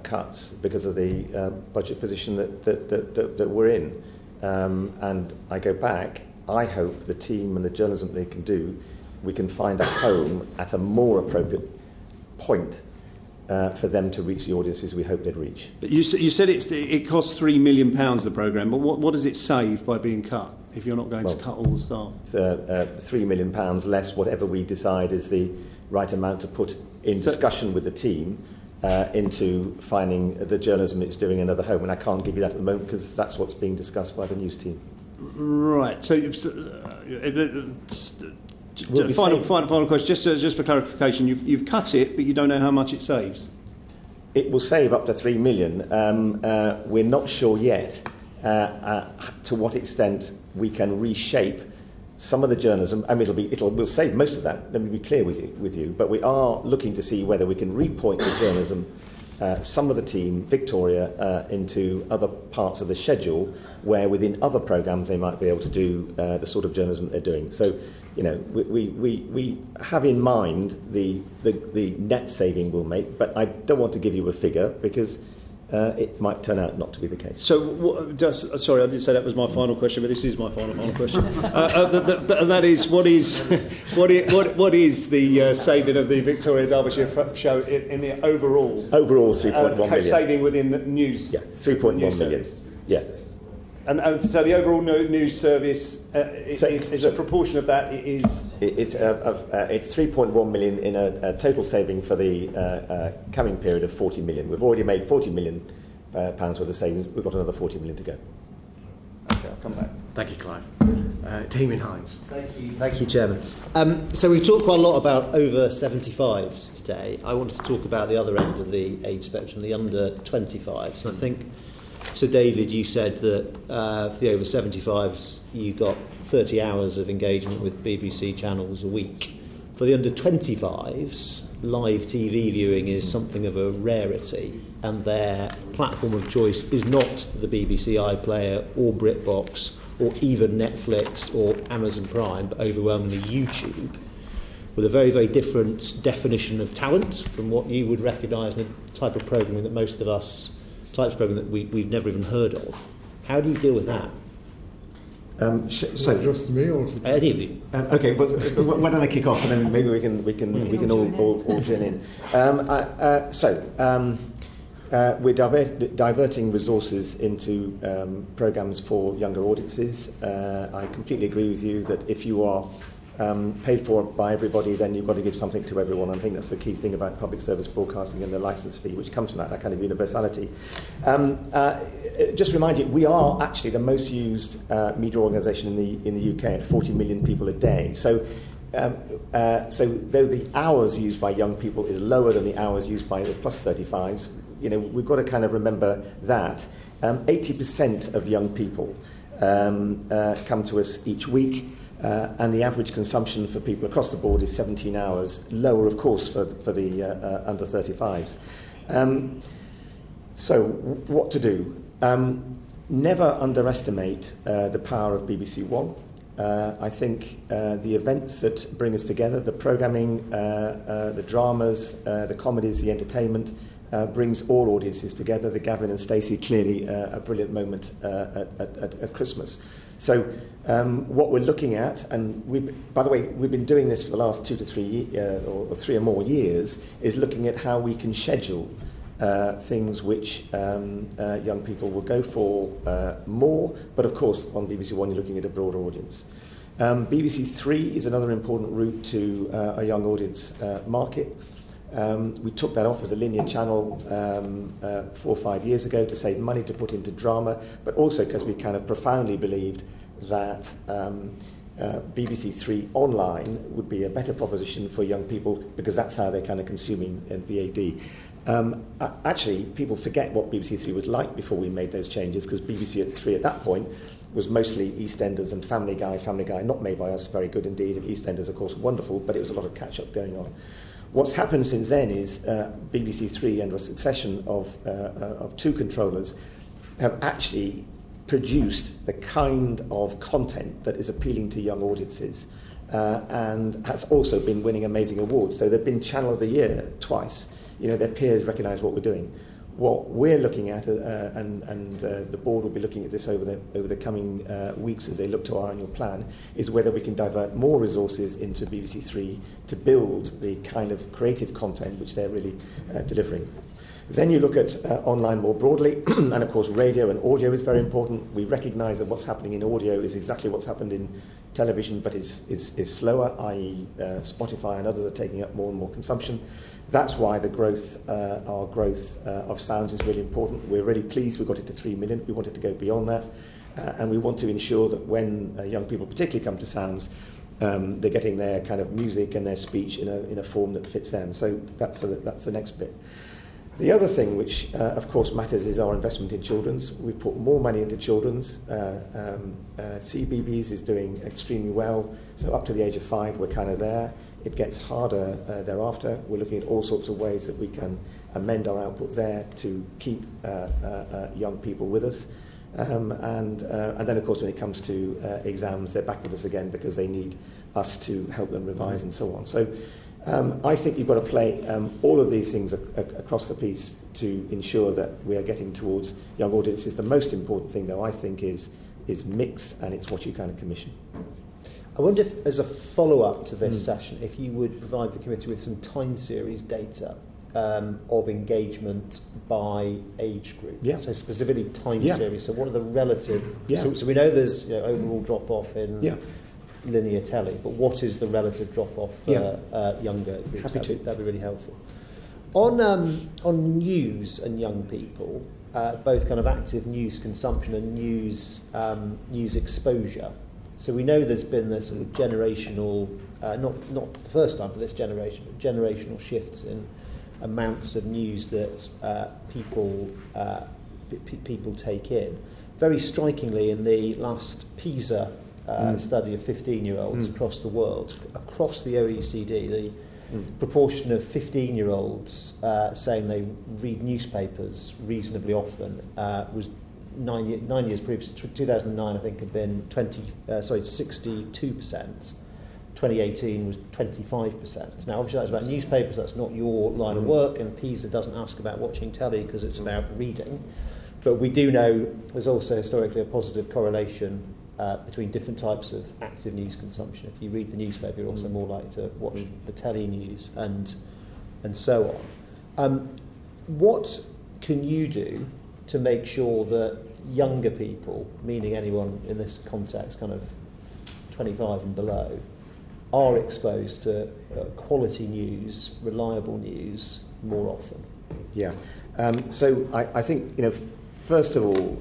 S2: cuts because of the budget position that we're in. And I go back, I hope the team and the journalism they can do, we can find a home at a more appropriate point for them to reach the audiences we hope they'd reach.
S11: But you said it costs £3 million, the programme, but what does it save by being cut if you're not going to cut all the staff?
S2: £3 million less whatever we decide is the right amount to put in discussion with the team into finding the journalism it's doing another home. And I can't give you that at the moment because that's what's being discussed by the news team.
S11: Right. So, final question, just for clarification, you've cut it, but you don't know how much it saves.
S2: It will save up to £3 million. We're not sure yet to what extent we can reshape some of the journalism. I mean, we'll save most of that. Let me be clear with you. But we are looking to see whether we can repoint the journalism, some of the team, Victoria, into other parts of the schedule where within other programmes they might be able to do the sort of journalism they're doing. So, we have in mind the net saving we'll make, but I don't want to give you a figure because it might turn out not to be the case.
S11: So, sorry, I didn't say that was my final question, but this is my final question. And that is, what is the saving of the Victoria Derbyshire show in the overall?
S2: Overall, 3.1 million.
S11: Saving within the news.
S2: Yeah, 3.1 million.
S11: Service.
S2: Yeah.
S11: And so the overall news service is a proportion of that is...
S2: It's 3.1 million in a total saving for the coming period of 40 million. We've already made 40 million pounds worth of savings. We've got another 40 million to go.
S11: Okay, I'll come back.
S1: Thank you, Clive. Damien Hines.
S12: Thank you, Chairman. So we've talked quite a lot about over 75s today. I wanted to talk about the other end of the age spectrum, the under 25s. And I think... So, David, you said that for the over 75s, you got 30 hours of engagement with BBC channels a week. For the under 25s, live TV viewing is something of a rarity, and their platform of choice is not the BBC iPlayer or BritBox or even Netflix or Amazon Prime, but overwhelmingly YouTube, with a very, very different definition of talent from what you would recognise in the type of programming that most of us... types of programming that we've never even heard of. How do you deal with that?
S3: So just me or
S12: any of you?
S2: Okay, but why don't I kick off and then maybe we can all join in. We're diverting resources into programmes for younger audiences. I completely agree with you that if you are paid for by everybody, then you've got to give something to everyone. I think that's the key thing about public service broadcasting and the licence fee, which comes from that kind of universality. Just to remind you, we are actually the most used media organisation in the UK at 40 million people a day. So though the hours used by young people is lower than the hours used by the plus 35s, we've got to kind of remember that. 80% of young people come to us each week. And the average consumption for people across the board is 17 hours, lower, of course, for the under 35s. So, what to do? Never underestimate the power of BBC One. I think the events that bring us together, the programming, the dramas, the comedies, the entertainment, brings all audiences together. The Gavin and Stacey, clearly a brilliant moment at Christmas. So what we're looking at, and by the way, we've been doing this for the last 2 to 3 or 3 or more years, is looking at how we can schedule things which young people will go for more, but of course on BBC One you're looking at a broader audience. BBC Three is another important route to a young audience market. We took that off as a linear channel 4 or 5 years ago to save money to put into drama, but also because we kind of profoundly believed that BBC Three online would be a better proposition for young people because that's how they're kind of consuming VAD. Actually, people forget what BBC Three was like before we made those changes, because BBC Three at that point was mostly EastEnders and Family Guy, not made by us, very good indeed. EastEnders, of course, wonderful, but it was a lot of catch-up going on. What's happened since then is BBC Three, under a succession of 2 controllers, have actually produced the kind of content that is appealing to young audiences and has also been winning amazing awards. So they've been Channel of the Year twice. You know, their peers recognise what we're doing. What we're looking at, and the board will be looking at this over the coming weeks as they look to our annual plan, is whether we can divert more resources into BBC Three to build the kind of creative content which they're really delivering. Then you look at online more broadly, and of course radio and audio is very important. We recognise that what's happening in audio is exactly what's happened in television, but is slower, i.e. Spotify and others are taking up more and more consumption. That's why our growth of sounds is really important. We're really pleased we got it to 3 million. We wanted to go beyond that, and we want to ensure that when young people particularly come to sounds, they're getting their kind of music and their speech in a form that fits them. So that's the next bit. The other thing which, of course, matters is our investment in children's. We've put more money into children's. CBeebies is doing extremely well. So up to the age of 5, we're kind of there. It gets harder thereafter. We're looking at all sorts of ways that we can amend our output there to keep young people with us. And then, of course, when it comes to exams, they're back with us again because they need us to help them revise and so on. So I think you've got to play all of these things across the piece to ensure that we are getting towards young audiences. The most important thing, though, I think, is mix, and it's what you kind of commission.
S12: I wonder if, as a follow-up to this session, if you would provide the committee with some time series data of engagement by age group. Yeah. So specifically time series. So what are the relative... Yeah. So we know there's overall drop-off in linear telly, but what is the relative drop-off for younger groups? That'd be really helpful. On news and young people, both kind of active news consumption and news exposure. So we know there's been this sort of generational, not the first time for this generation, but generational shifts in amounts of news that people take in. Very strikingly, in the last PISA study of 15-year-olds across the world, across the OECD, the proportion of 15-year-olds saying they read newspapers reasonably often was 9 years previously. 2009, I think, had been 62%. 2018 was 25%. Now, obviously, that's about newspapers. That's not your line of work, and PISA doesn't ask about watching telly because it's about reading. But we do know there's also historically a positive correlation between different types of active news consumption. If you read the newspaper, you're also more likely to watch the telly news and so on. What can you do to make sure that younger people, meaning anyone in this context, kind of 25 and below, are exposed to quality news, reliable news more often?
S2: Yeah. So I think, first of all,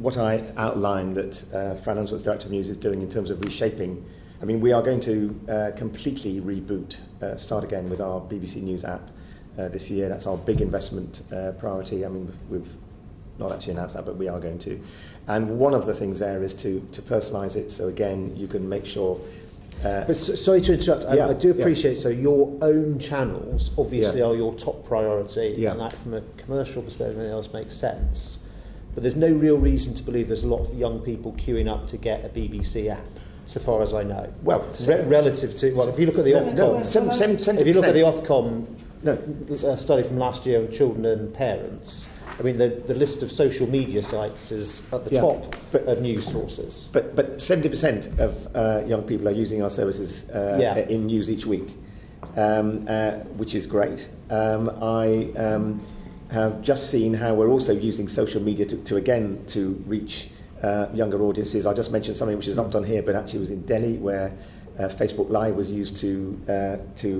S2: what I outlined that Fran Unsworth, Director of News, is doing in terms of reshaping. I mean, we are going to completely reboot, start again with our BBC News app this year. That's our big investment priority. I mean, we've not actually announced that, but we are going to. And one of the things there is to personalise it. So again, you can make sure...
S12: but sorry to interrupt. I do appreciate, so your own channels obviously are your top priority, and that from a commercial perspective, everything else makes sense. But there's no real reason to believe there's a lot of young people queuing up to get a BBC app, so far as I know. Well, relative to... Well, if you look at the Ofcom... If you look at the Ofcom study from last year on children and parents... I mean, the list of social media sites is at the top of news sources.
S2: But 70% of young people are using our services in news each week, which is great. I have just seen how we're also using social media to reach younger audiences. I just mentioned something which is not done here, but actually was in Delhi, where Facebook Live was used to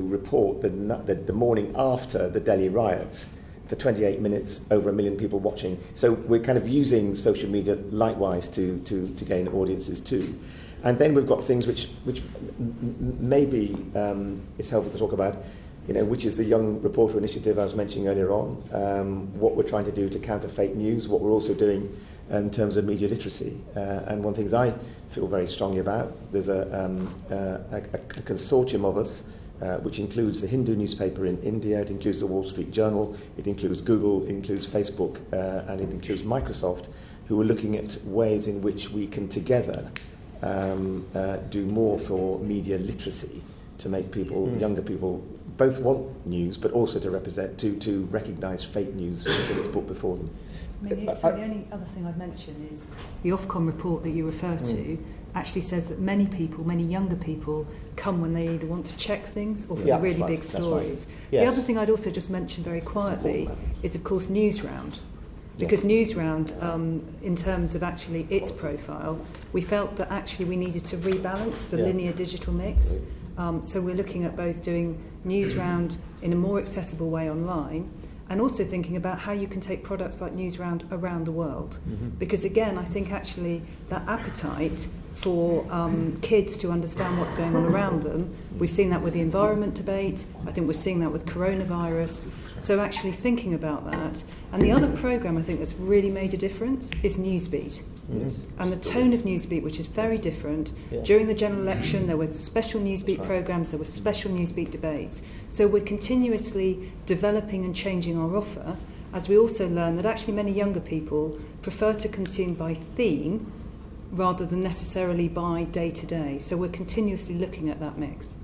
S2: report the morning after the Delhi riots. For 28 minutes, over 1 million people watching. So we're kind of using social media likewise to gain audiences too. And then we've got things which maybe it's helpful to talk about, which is the Young Reporter Initiative I was mentioning earlier on, what we're trying to do to counter fake news, what we're also doing in terms of media literacy. And one of the things I feel very strongly about, there's a consortium of us, which includes the Hindu newspaper in India, it includes the Wall Street Journal, it includes Google, it includes Facebook, and it includes Microsoft, who are looking at ways in which we can together do more for media literacy to make people, younger people, both want news, but also to recognise fake news when it's put before them.
S4: So the only other thing I'd mention is the Ofcom report that you refer to actually says that many younger people come when they either want to check things or for the really big stories. Right. Yes. The other thing I'd also just mention very quietly is, of course, Newsround. Because Newsround, in terms of actually its profile, we felt that actually we needed to rebalance the linear digital mix. So we're looking at both doing Newsround in a more accessible way online, and also thinking about how you can take products like Newsround around the world. Because again, I think actually that appetite for kids to understand what's going on around them, we've seen that with the environment debate, I think we're seeing that with coronavirus. So actually thinking about that. And the other programme I think that's really made a difference is Newsbeat. And the tone of Newsbeat, which is very different. During the general election, there were special Newsbeat programmes, there were special Newsbeat debates. So we're continuously developing and changing our offer, as we also learn that actually many younger people prefer to consume by theme rather than necessarily by day to day. So we're continuously looking at that mix.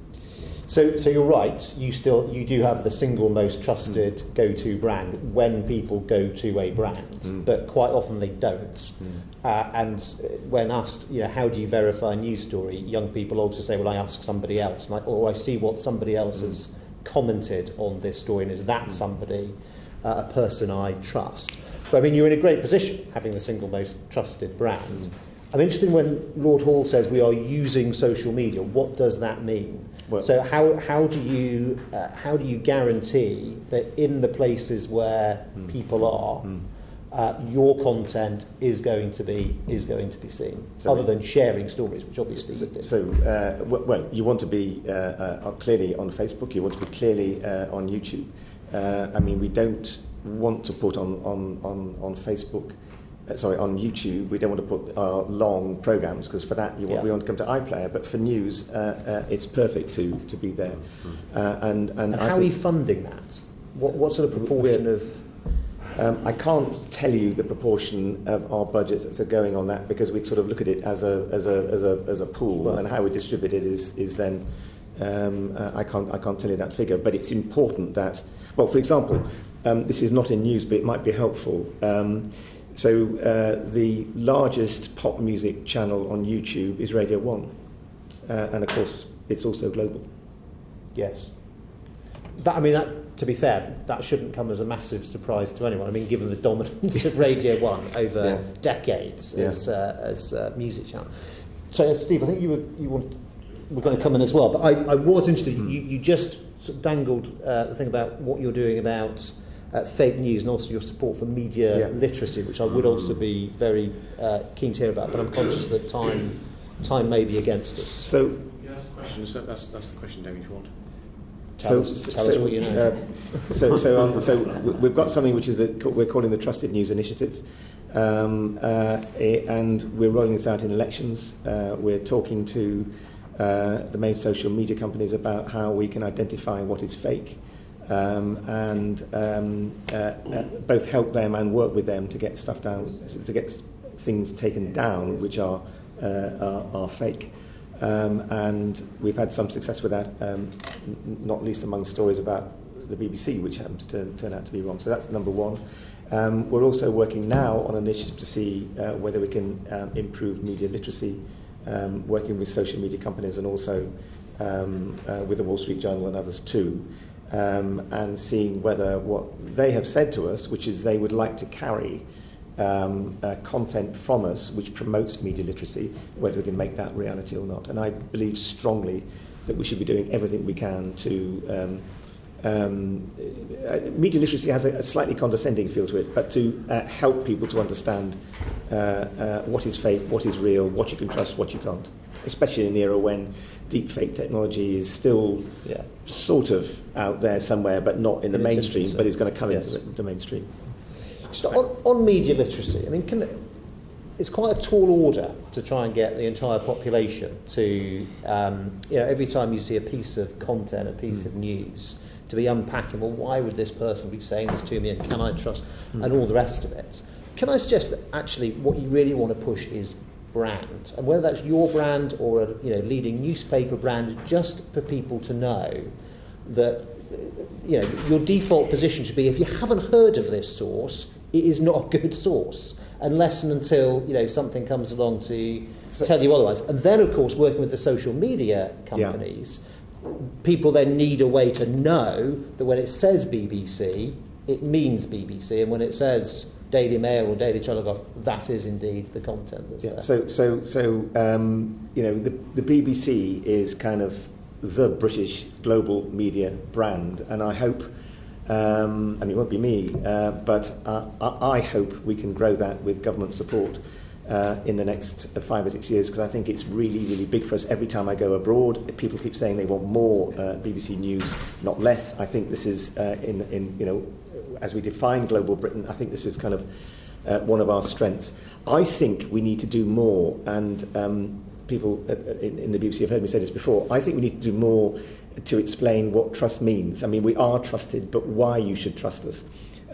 S12: So you're right, you do have the single most trusted go-to brand when people go to a brand, but quite often they don't. And when asked, how do you verify a news story, young people also say, well, I ask somebody else, or I see what somebody else has commented on this story, and is that somebody, a person I trust? But I mean, you're in a great position having the single most trusted brand. I'm interested when Lord Hall says we are using social media. What does that mean? Well, so how do you guarantee that in the places where people are, your content is going to be seen, other than sharing stories, which obviously you do.
S2: So well, you want to be clearly on Facebook. You want to be clearly on YouTube. I mean, we don't want to put on Facebook. On YouTube, we don't want to put our long programmes, because for that we want to come to iPlayer, but for news, it's perfect to be there. And
S12: how are you funding that? What sort of proportion of?
S2: I can't tell you the proportion of our budgets that are going on that, because we sort of look at it as a pool, and how we distribute it is then I can't tell you that figure, but it's important that, well, for example, this is not in news, but it might be helpful. So the largest pop music channel on YouTube is Radio 1. And of course, it's also global.
S12: Yes. To be fair, that shouldn't come as a massive surprise to anyone. I mean, given the dominance of Radio 1 over decades as a music channel. So, Steve, I think we're going to come in as well. But I was interested, you just sort of dangled the thing about what you're doing about fake news, and also your support for media literacy, which I would also be very keen to hear about, but I'm conscious that time may be against us.
S1: So, that's the question. So that's the question, David, if you want.
S12: Tell us what you know.
S2: So we've got something which is we're calling the Trusted News Initiative, and we're rolling this out in elections. We're talking to the main social media companies about how we can identify what is fake. And both help them and work with them to get stuff down, to get things taken down which are fake. And we've had some success with that, not least among stories about the BBC, which happened to turn out to be wrong. So that's number one. We're also working now on an initiative to see whether we can improve media literacy, working with social media companies and also with the Wall Street Journal and others too. And seeing whether what they have said to us, which is they would like to carry content from us which promotes media literacy, whether we can make that reality or not. And I believe strongly that we should be doing everything we can to... media literacy has a slightly condescending feel to it, but to help people to understand what is fake, what is real, what you can trust, what you can't. Especially in an era when deep fake technology is still sort of out there somewhere, but not in the mainstream, but it's going to come into the mainstream.
S12: So on media literacy, I mean, it's quite a tall order to try and get the entire population to, every time you see a piece of content, a piece of news, to be unpacking, well, why would this person be saying this to me, and can I trust, and all the rest of it. Can I suggest that actually what you really want to push is brand, and whether that's your brand or a leading newspaper brand, just for people to know that your default position should be, if you haven't heard of this source, it is not a good source, unless and until something comes along to tell you otherwise. And then, of course, working with the social media companies, people then need a way to know that when it says BBC, it means BBC, and when it says Daily Mail or Daily Telegraph, that is indeed the content that's there.
S2: So the BBC is kind of the British global media brand, and I hope, and it won't be me, but I hope we can grow that with government support in the next 5 or 6 years, because I think it's really, really big for us. Every time I go abroad, people keep saying they want more BBC News, not less. I think this is, as we define global Britain, I think this is kind of one of our strengths. I think we need to do more, and people in the BBC have heard me say this before. I think we need to do more to explain what trust means. I mean, we are trusted, but why you should trust us.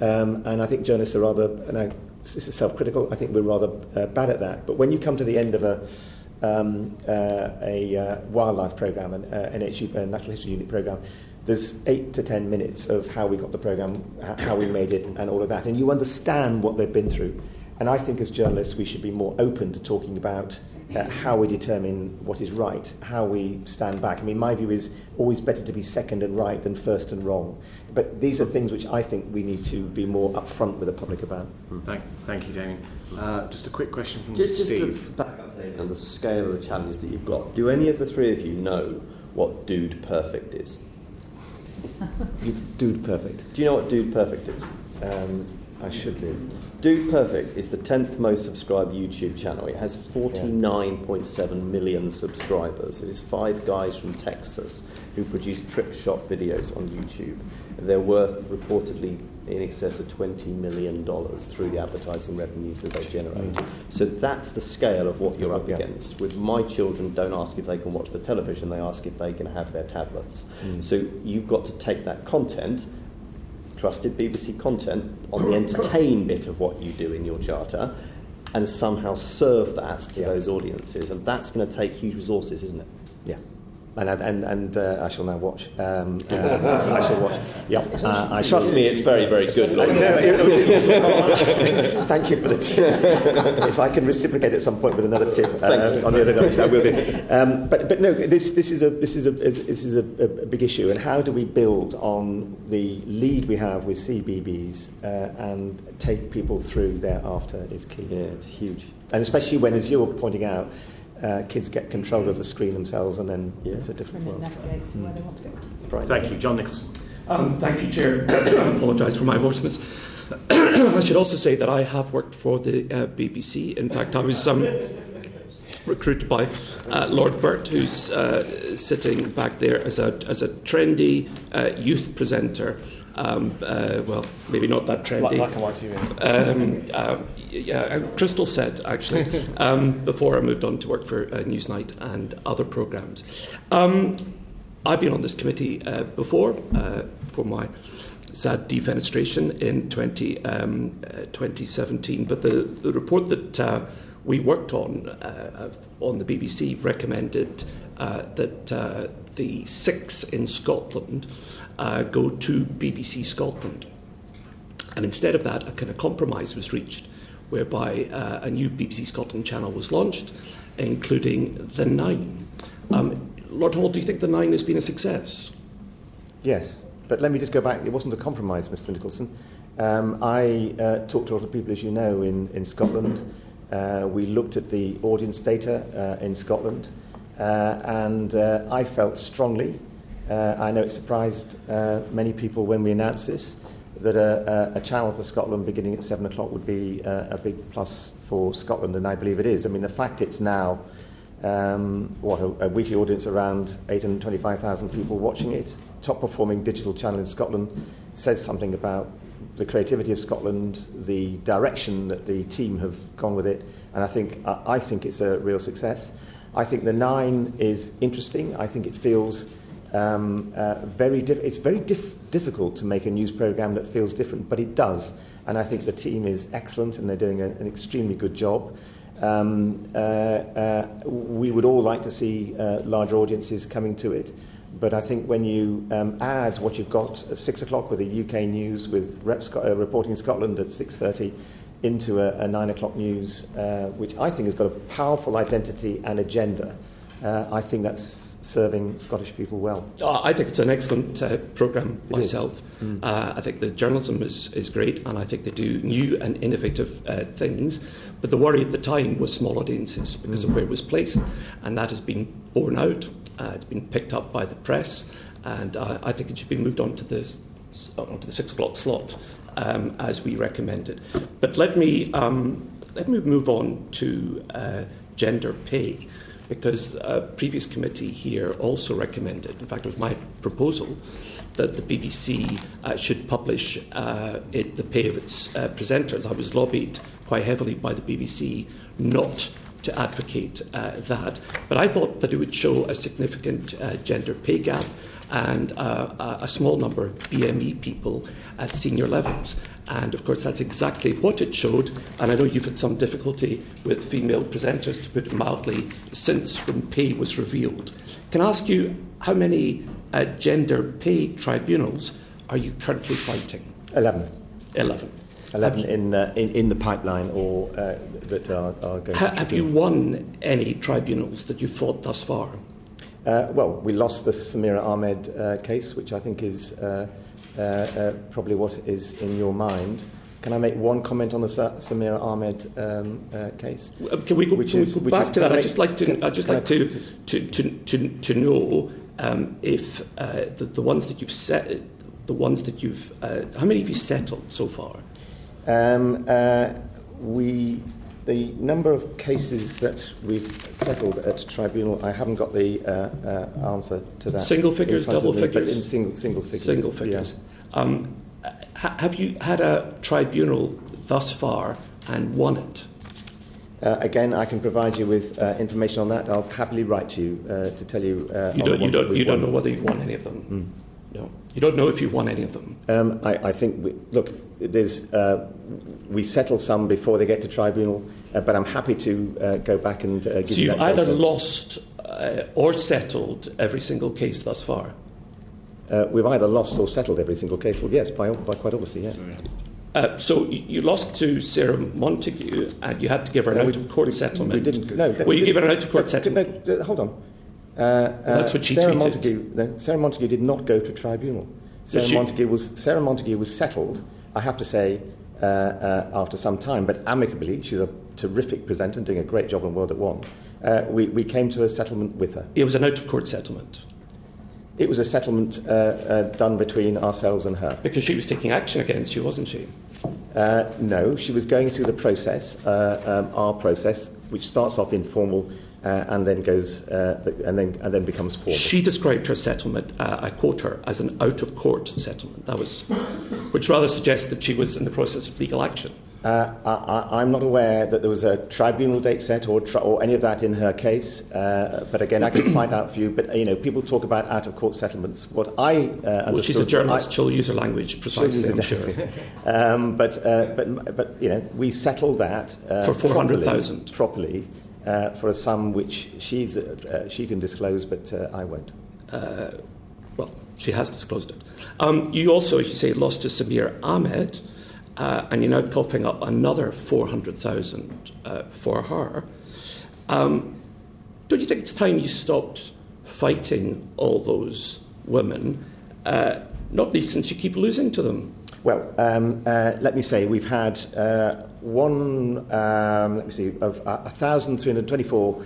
S2: And I think journalists are rather, and this is self-critical, I think we're rather bad at that. But when you come to the end of a wildlife programme, an NHU, Natural History Unit programme, there's 8 to 10 minutes of how we got the programme, how we made it, and all of that. And you understand what they've been through. And I think as journalists we should be more open to talking about how we determine what is right, how we stand back. I mean, my view is always better to be second and right than first and wrong. But these are things which I think we need to be more upfront with the public about.
S1: Thank you, Damien. Just a quick question from
S5: Steve.
S1: Just
S5: to back up on the scale of the challenge that you've got, do any of the three of you know what Dude Perfect is?
S2: Dude Perfect.
S5: Do you know what Dude Perfect is?
S2: I should do.
S5: Dude Perfect is the 10th most subscribed YouTube channel. It has 49.7 million subscribers. It is 5 guys from Texas who produce trick shot videos on YouTube. They're worth reportedly in excess of $20 million through the advertising revenues that they generate. So that's the scale of what you're up against. With my children, don't ask if they can watch the television, they ask if they can have their tablets. So you've got to take that content, trusted BBC content, on the entertain bit of what you do in your charter, and somehow serve that to those audiences. And that's going to take huge resources, isn't it?
S2: Yeah. And I shall now watch. I shall watch. Yeah.
S5: Trust me, it's very, very good.
S2: Thank you for the tip. If I can reciprocate at some point with another tip on the other guys, I will do. But no, this is a big issue. And how do we build on the lead we have with CBBS and take people through thereafter is key.
S5: Yeah, it's huge.
S2: And especially when, as you're pointing out, kids get control of the screen themselves, and then it's a different world.
S8: Navigate to where they want to go.
S2: Right.
S1: Thank you, John Nicholson.
S7: Thank you, Chair. I apologise for my hoarseness. I should also say that I have worked for the BBC. In fact, I was recruited by Lord Burt, who's sitting back there as a trendy youth presenter. Well, maybe not that trendy.
S1: Black and white TV.
S7: Crystal said, actually, before I moved on to work for Newsnight and other programmes. I've been on this committee before, for my sad defenestration in 2017, but the report that we worked on the BBC recommended that the 6 in Scotland go to BBC Scotland. And instead of that, a kind of compromise was reached, whereby a new BBC Scotland channel was launched, including the 9. Lord Hall, do you think the 9 has been a success?
S2: Yes, but let me just go back. It wasn't a compromise, Mr. Nicholson. I talked to a lot of people, as you know, in Scotland. We looked at the audience data in Scotland, and I felt strongly, I know it surprised many people when we announced this, that a channel for Scotland beginning at 7 o'clock would be a big plus for Scotland, and I believe it is. I mean, the fact it's now, a weekly audience around 825,000 people watching it, top performing digital channel in Scotland, says something about the creativity of Scotland, the direction that the team have gone with it, and I think it's a real success. I think the 9 is interesting. I think it feels it's very difficult to make a news programme that feels different, but it does. And I think the team is excellent and they're doing an extremely good job. We would all like to see larger audiences coming to it, but I think when you add what you've got at 6 o'clock with the UK news, with Reporting Scotland at 6:30, into a 9 o'clock news, which I think has got a powerful identity and agenda, I think that's serving Scottish people well.
S7: I think it's an excellent programme myself. I think the journalism is great, and I think they do new and innovative things. But the worry at the time was small audiences because of where it was placed, and that has been borne out. It's been picked up by the press, and I think it should be moved onto the 6 o'clock slot as we recommended. But let me move on to gender pay, because a previous committee here also recommended, in fact it was my proposal, that the BBC should publish the pay of its presenters. I was lobbied quite heavily by the BBC not to advocate that, but I thought that it would show a significant gender pay gap and a small number of BME people at senior levels. And of course, that's exactly what it showed. And I know you've had some difficulty with female presenters, to put it mildly, since when pay was revealed. Can I ask you, how many gender pay tribunals are you currently fighting?
S2: 11.
S7: 11.
S2: 11 in the pipeline, or that are going.
S7: Have you won any tribunals that you've fought thus far?
S2: Well, we lost the Samira Ahmed case, which I think is probably what is in your mind. Can I make one comment on the Samira Ahmed case?
S7: Can we go back to that? I'd just like to know if the ones that you've how many have you settled so far? The number of cases that we've settled at tribunal, I haven't got the answer to that. Single figures, double figures?
S2: But in single figures.
S7: Single figures.
S2: Yeah.
S7: Have you had a tribunal thus far and won it?
S2: Again, I can provide you with information on that. I'll happily write to you to tell you.
S7: You don't know whether you've won any of them? No. You don't know if you won any of them?
S2: I think, we settle some before they get to tribunal, but I'm happy to go back and give you that.
S7: So you've either lost or settled every single case thus far?
S2: We've either lost or settled every single case. Well, yes, by quite obviously, yes.
S7: So you lost to Sarah Montague, and you had to give her an out-of-court settlement.
S2: We didn't. No.
S7: Well, you gave her an out-of-court settlement.
S2: No, hold on.
S7: That's what she tweeted.
S2: Sarah Montague did not go to tribunal. Sarah Montague was settled, I have to say, after some time, but amicably. She's a terrific presenter and doing a great job on World at One. We came to a settlement with her.
S7: It was an out-of-court settlement.
S2: It was a settlement done between ourselves and her.
S7: Because she was taking action against you, wasn't she?
S2: No, she was going through the process, our process, which starts off informal and then goes and then becomes formal.
S7: She described her settlement, I quote her, as an out-of-court settlement. Which rather suggests that she was in the process of legal action.
S2: I'm not aware that there was a tribunal date set or any of that in her case. But again, I can find out for you. But people talk about out-of-court settlements. What I understood.
S7: Well, she's a journalist. She'll use her language precisely. I'm sure.
S2: But we settled that
S7: for 400,000
S2: properly for a sum which she can disclose, but I won't.
S7: Well, she has disclosed it. You also, as you say, lost to Samir Ahmed. And you're now coughing up another 400,000 for her. Don't you think it's time you stopped fighting all those women, not least since you keep losing to them?
S2: Well, let me say we've had of 1,324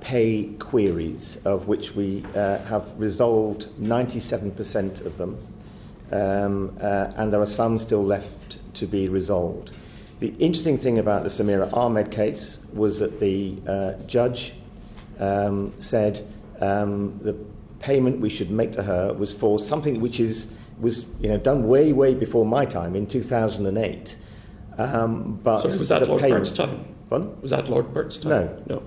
S2: pay queries, of which we have resolved 97% of them, and there are some still left to be resolved. The interesting thing about the Samira Ahmed case was that the judge said the payment we should make to her was for something which was done way before my time in 2008. But
S7: sorry, was that Lord Burt's time?
S2: Pardon?
S7: Was that Lord Burt's time?
S2: No.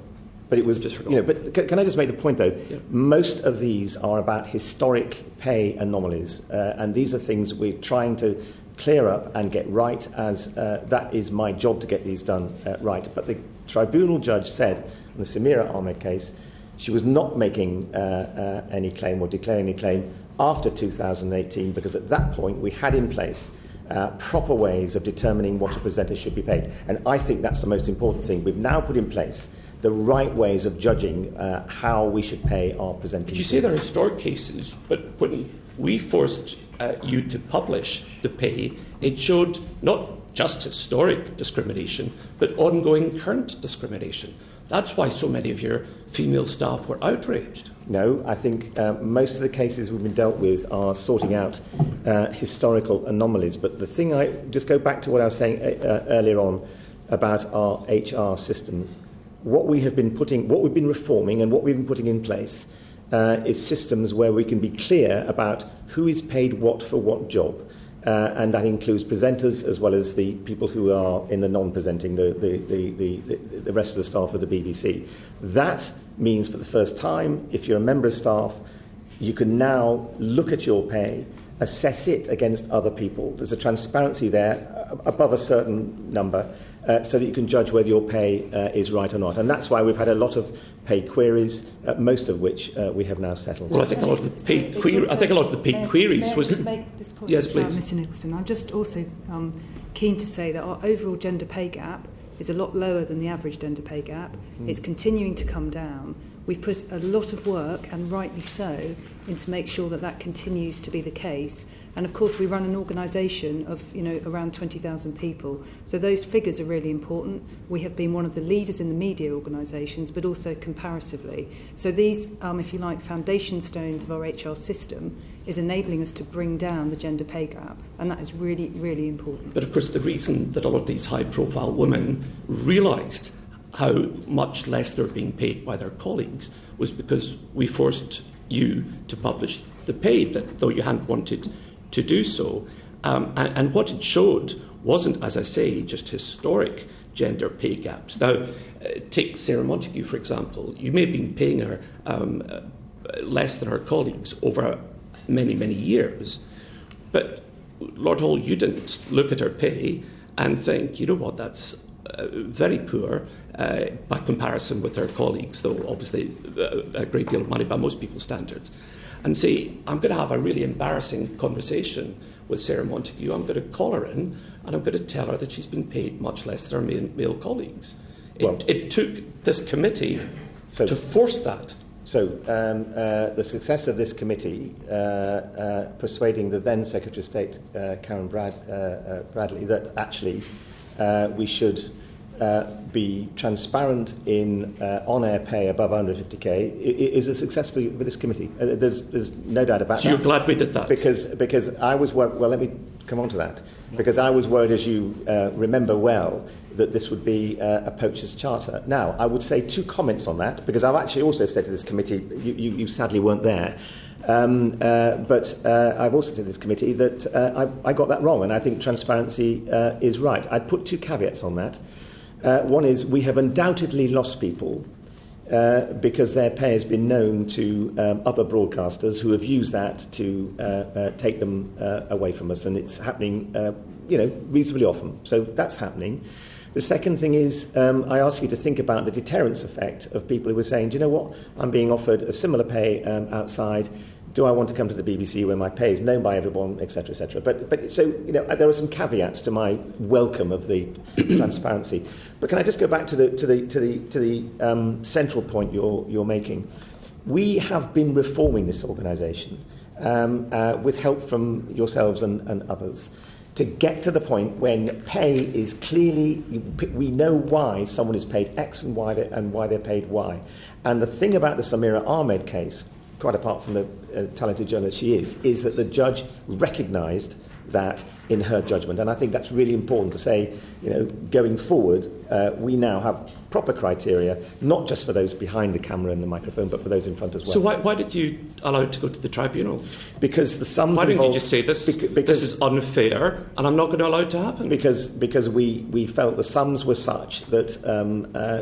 S2: But it was
S7: just
S2: but can I just make the point though?
S7: Yeah.
S2: Most of these are about historic pay anomalies, and these are things we're trying to clear up and get right. As that is my job to get these done right. But the tribunal judge said in the Samira Ahmed case, she was not making any claim or declaring any claim after 2018, because at that point we had in place proper ways of determining what a presenter should be paid. And I think that's the most important thing. We've now put in place the right ways of judging how we should pay our presenters.
S7: Did you say they're historic cases, but when we forced you to publish the pay, it showed not just historic discrimination, but ongoing current discrimination. That's why so many of your female staff were outraged.
S2: No, I think most of the cases we've been dealt with are sorting out historical anomalies. But the thing, I just go back to what I was saying earlier on about our HR systems. What we've been reforming and what we've been putting in place is systems where we can be clear about who is paid what for what job. And that includes presenters as well as the people who are in the non-presenting, the rest of the staff of the BBC. That means for the first time, if you're a member of staff, you can now look at your pay, assess it against other people. There's a transparency there above a certain number so that you can judge whether your pay is right or not. And that's why we've had a lot of pay queries, most of which we have now settled.
S7: Well, I think a lot of the pay queries was...
S4: To make this point,
S7: yes, please.
S4: Mr Nicholson, I'm just also keen to say that our overall gender pay gap is a lot lower than the average gender pay gap. It's continuing to come down. We've put a lot of work, and rightly so, into make sure that that continues to be the case. And of course, we run an organisation of around 20,000 people. So those figures are really important. We have been one of the leaders in the media organisations, but also comparatively. So these, if you like, foundation stones of our HR system is enabling us to bring down the gender pay gap. And that is really, really important.
S7: But of course, the reason that a lot of these high-profile women realised how much less they're being paid by their colleagues was because we forced you to publish the pay, that though you hadn't wanted to do so. And what it showed wasn't, as I say, just historic gender pay gaps. Now, take Sarah Montague, for example. You may have been paying her less than her colleagues over many, many years. But, Lord Hall, you didn't look at her pay and think, you know what, that's very poor by comparison with her colleagues, though obviously a great deal of money by most people's standards. And say, I'm going to have a really embarrassing conversation with Sarah Montague. I'm going to call her in and I'm going to tell her that she's been paid much less than her male colleagues. It took this committee to force that.
S2: So the success of this committee persuading the then Secretary of State, Karen Bradley, that actually we should be transparent in on-air pay above 150k is a success for this committee. There's no doubt about that.
S7: So you're glad we did that?
S2: Because I was worried, well, let me come on to that. Because I was worried, as you remember well, that this would be a poacher's charter. Now, I would say two comments on that, because I've actually also said to this committee, you sadly weren't there, but I've also said to this committee that I got that wrong, and I think transparency is right. I'd put two caveats on that. One is we have undoubtedly lost people because their pay has been known to other broadcasters who have used that to take them away from us, and it's happening, reasonably often. So that's happening. The second thing is I ask you to think about the deterrence effect of people who are saying, do you know what, I'm being offered a similar pay outside. Do I want to come to the BBC where my pay is known by everyone, etc., etc.? But so there are some caveats to my welcome of the transparency. But can I just go back to the central point you're making? We have been reforming this organisation, with help from yourselves and others, to get to the point when pay is clearly, we know why someone is paid X and why they're paid Y. And the thing about the Samira Ahmed case, quite apart from the talented journalist she is that the judge recognised that in her judgment. And I think that's really important to say, going forward, we now have proper criteria, not just for those behind the camera and the microphone, but for those in front as well.
S7: So why did you allow it to go to the tribunal?
S2: Because the sums
S7: Why didn't
S2: involved,
S7: you just say this is unfair and I'm not going to allow it to happen?
S2: Because we felt the sums were such that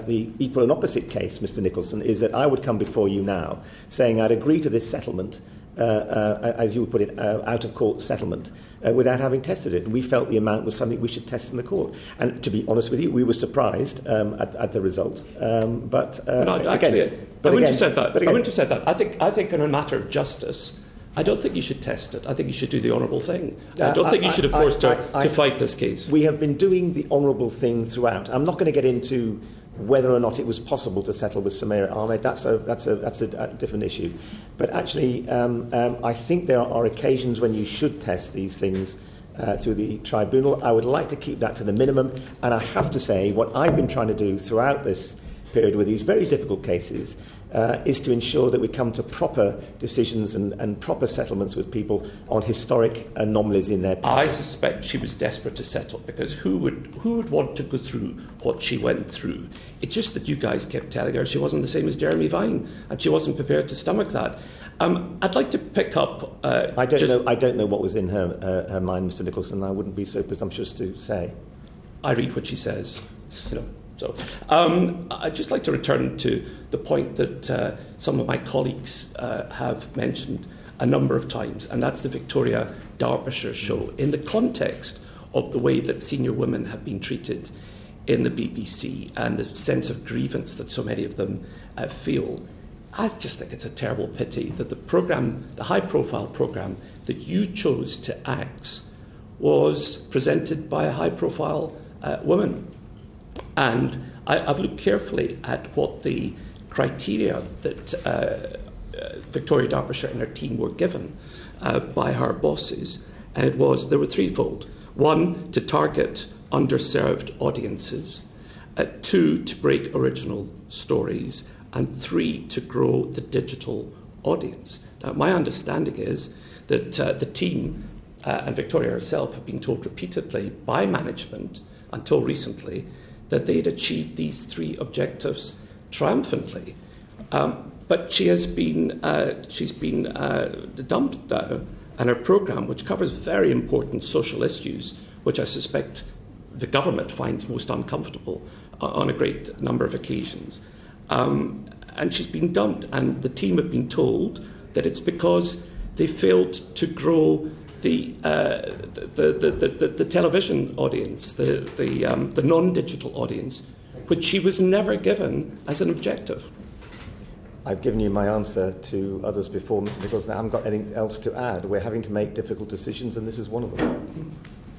S2: the equal and opposite case, Mr. Nicholson, is that I would come before you now saying I'd agree to this settlement, as you would put it, out-of-court settlement, without having tested it. And we felt the amount was something we should test in the court. And to be honest with you, we were surprised at the result. I wouldn't have said that.
S7: I think in a matter of justice, I don't think you should test it. I think you should do the honourable thing. I don't think you should have forced her to fight this case.
S2: We have been doing the honourable thing throughout. I'm not going to get into whether or not it was possible to settle with Samira Ahmed. That's a different issue. But actually, I think there are occasions when you should test these things through the tribunal. I would like to keep that to the minimum. And I have to say, what I've been trying to do throughout this period with these very difficult cases is to ensure that we come to proper decisions and proper settlements with people on historic anomalies in their past.
S7: I suspect she was desperate to settle, because who would want to go through what she went through? It's just that you guys kept telling her she wasn't the same as Jeremy Vine, and she wasn't prepared to stomach that. I'd like to pick up...
S2: I don't know what was in her mind, Mr. Nicholson. I wouldn't be so presumptuous to say.
S7: I read what she says, So, I'd just like to return to the point that some of my colleagues have mentioned a number of times, and that's the Victoria Derbyshire show, in the context of the way that senior women have been treated in the BBC and the sense of grievance that so many of them feel. I just think it's a terrible pity that the high-profile programme that you chose to axe was presented by a high-profile woman. And I've looked carefully at what the criteria that Victoria Derbyshire and her team were given by her bosses, and there were threefold. One, to target underserved audiences. 2, to break original stories. And 3, to grow the digital audience. Now, my understanding is that the team and Victoria herself have been told repeatedly by management until recently that they'd achieved these 3 objectives triumphantly. But she's been dumped now, and her programme, which covers very important social issues, which I suspect the government finds most uncomfortable on a great number of occasions, and she's been dumped, and the team have been told that it's because they failed to grow the television audience, the non-digital audience, which she was never given as an objective.
S2: I've given you my answer to others before, Mr. Nicholson. I haven't got anything else to add. We're having to make difficult decisions, and this is one of them.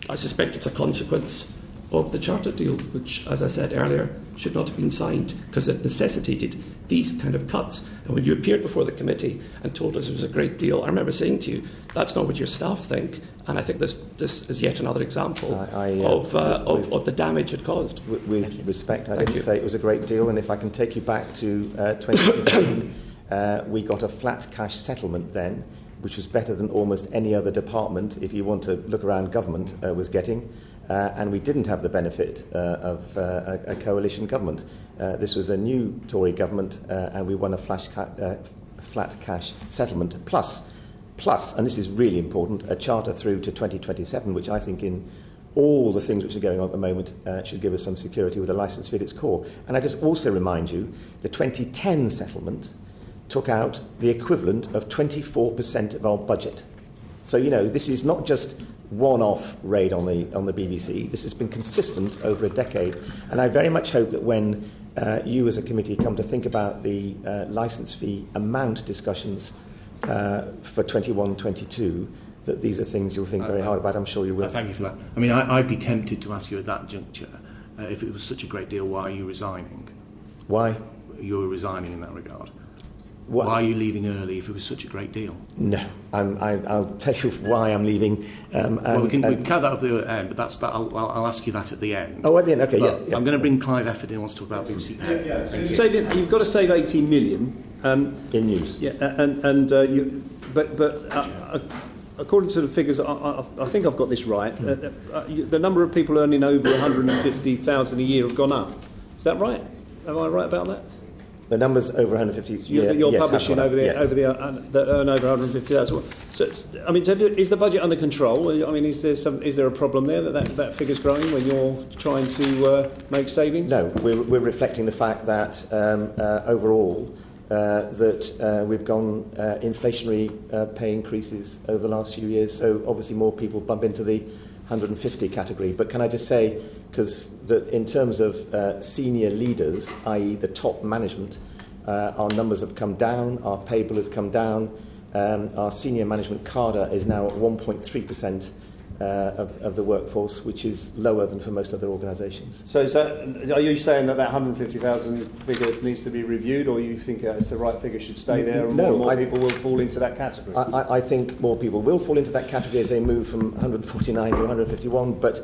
S7: I suspect it's a consequence of the charter deal, which, as I said earlier, should not have been signed because it necessitated these kind of cuts. And when you appeared before the committee and told us it was a great deal, I remember saying to you, that's not what your staff think. And I think this is yet another example of the damage it caused.
S2: With respect, I didn't say it was a great deal. And if I can take you back to 2015, we got a flat cash settlement then, which was better than almost any other department, if you want to look around government, was getting. And we didn't have the benefit of a coalition government. This was a new Tory government, and we won a flat cash settlement. Plus, and this is really important, a charter through to 2027, which I think in all the things which are going on at the moment should give us some security with a licence fee at its core. And I just also remind you, the 2010 settlement took out the equivalent of 24% of our budget. So, this is not just one-off raid on the BBC. This has been consistent over a decade, and I very much hope that when you as a committee come to think about the licence fee amount discussions for 21-22, that these are things you'll think very hard about. I'm sure you will.
S1: Thank you for that. I mean, I'd be tempted to ask you at that juncture, if it was such a great deal, why are you resigning?
S2: Why?
S1: You were resigning in that regard. Why are you leaving early if it was such a great deal?
S2: No, I'll tell you why I'm leaving.
S1: Well, we can count that at the end, but I'll ask you that at the end.
S2: Oh, at the end, okay,
S1: but
S2: yeah.
S1: I'm going to bring Clive Efford in, who wants to talk about BBC Pen.
S11: Yeah. You've got to save 18 million.
S2: In news.
S11: Yeah, according to the figures, I think I've got this right. The number of people earning over 150,000 a year have gone up. Is that right? Am I right about that?
S2: The numbers over 150.
S11: You're publishing over the
S2: yes.
S11: that earn over 150,000. So, is the budget under control? I mean, is there a problem there that figure's growing when you're trying to make savings?
S2: No, we're reflecting the fact that overall that we've gone inflationary pay increases over the last few years. So obviously more people bump into the 150 category. But can I just say, because in terms of senior leaders, i.e. the top management, our numbers have come down, our pay bill has come down, our senior management cadre is now at 1.3% of the workforce, which is lower than for most other organisations.
S11: So are you saying that 150,000 figure needs to be reviewed, or you think it's the right figure should stay there and more people will fall into that category?
S2: I think more people will fall into that category as they move from 149 to 151, but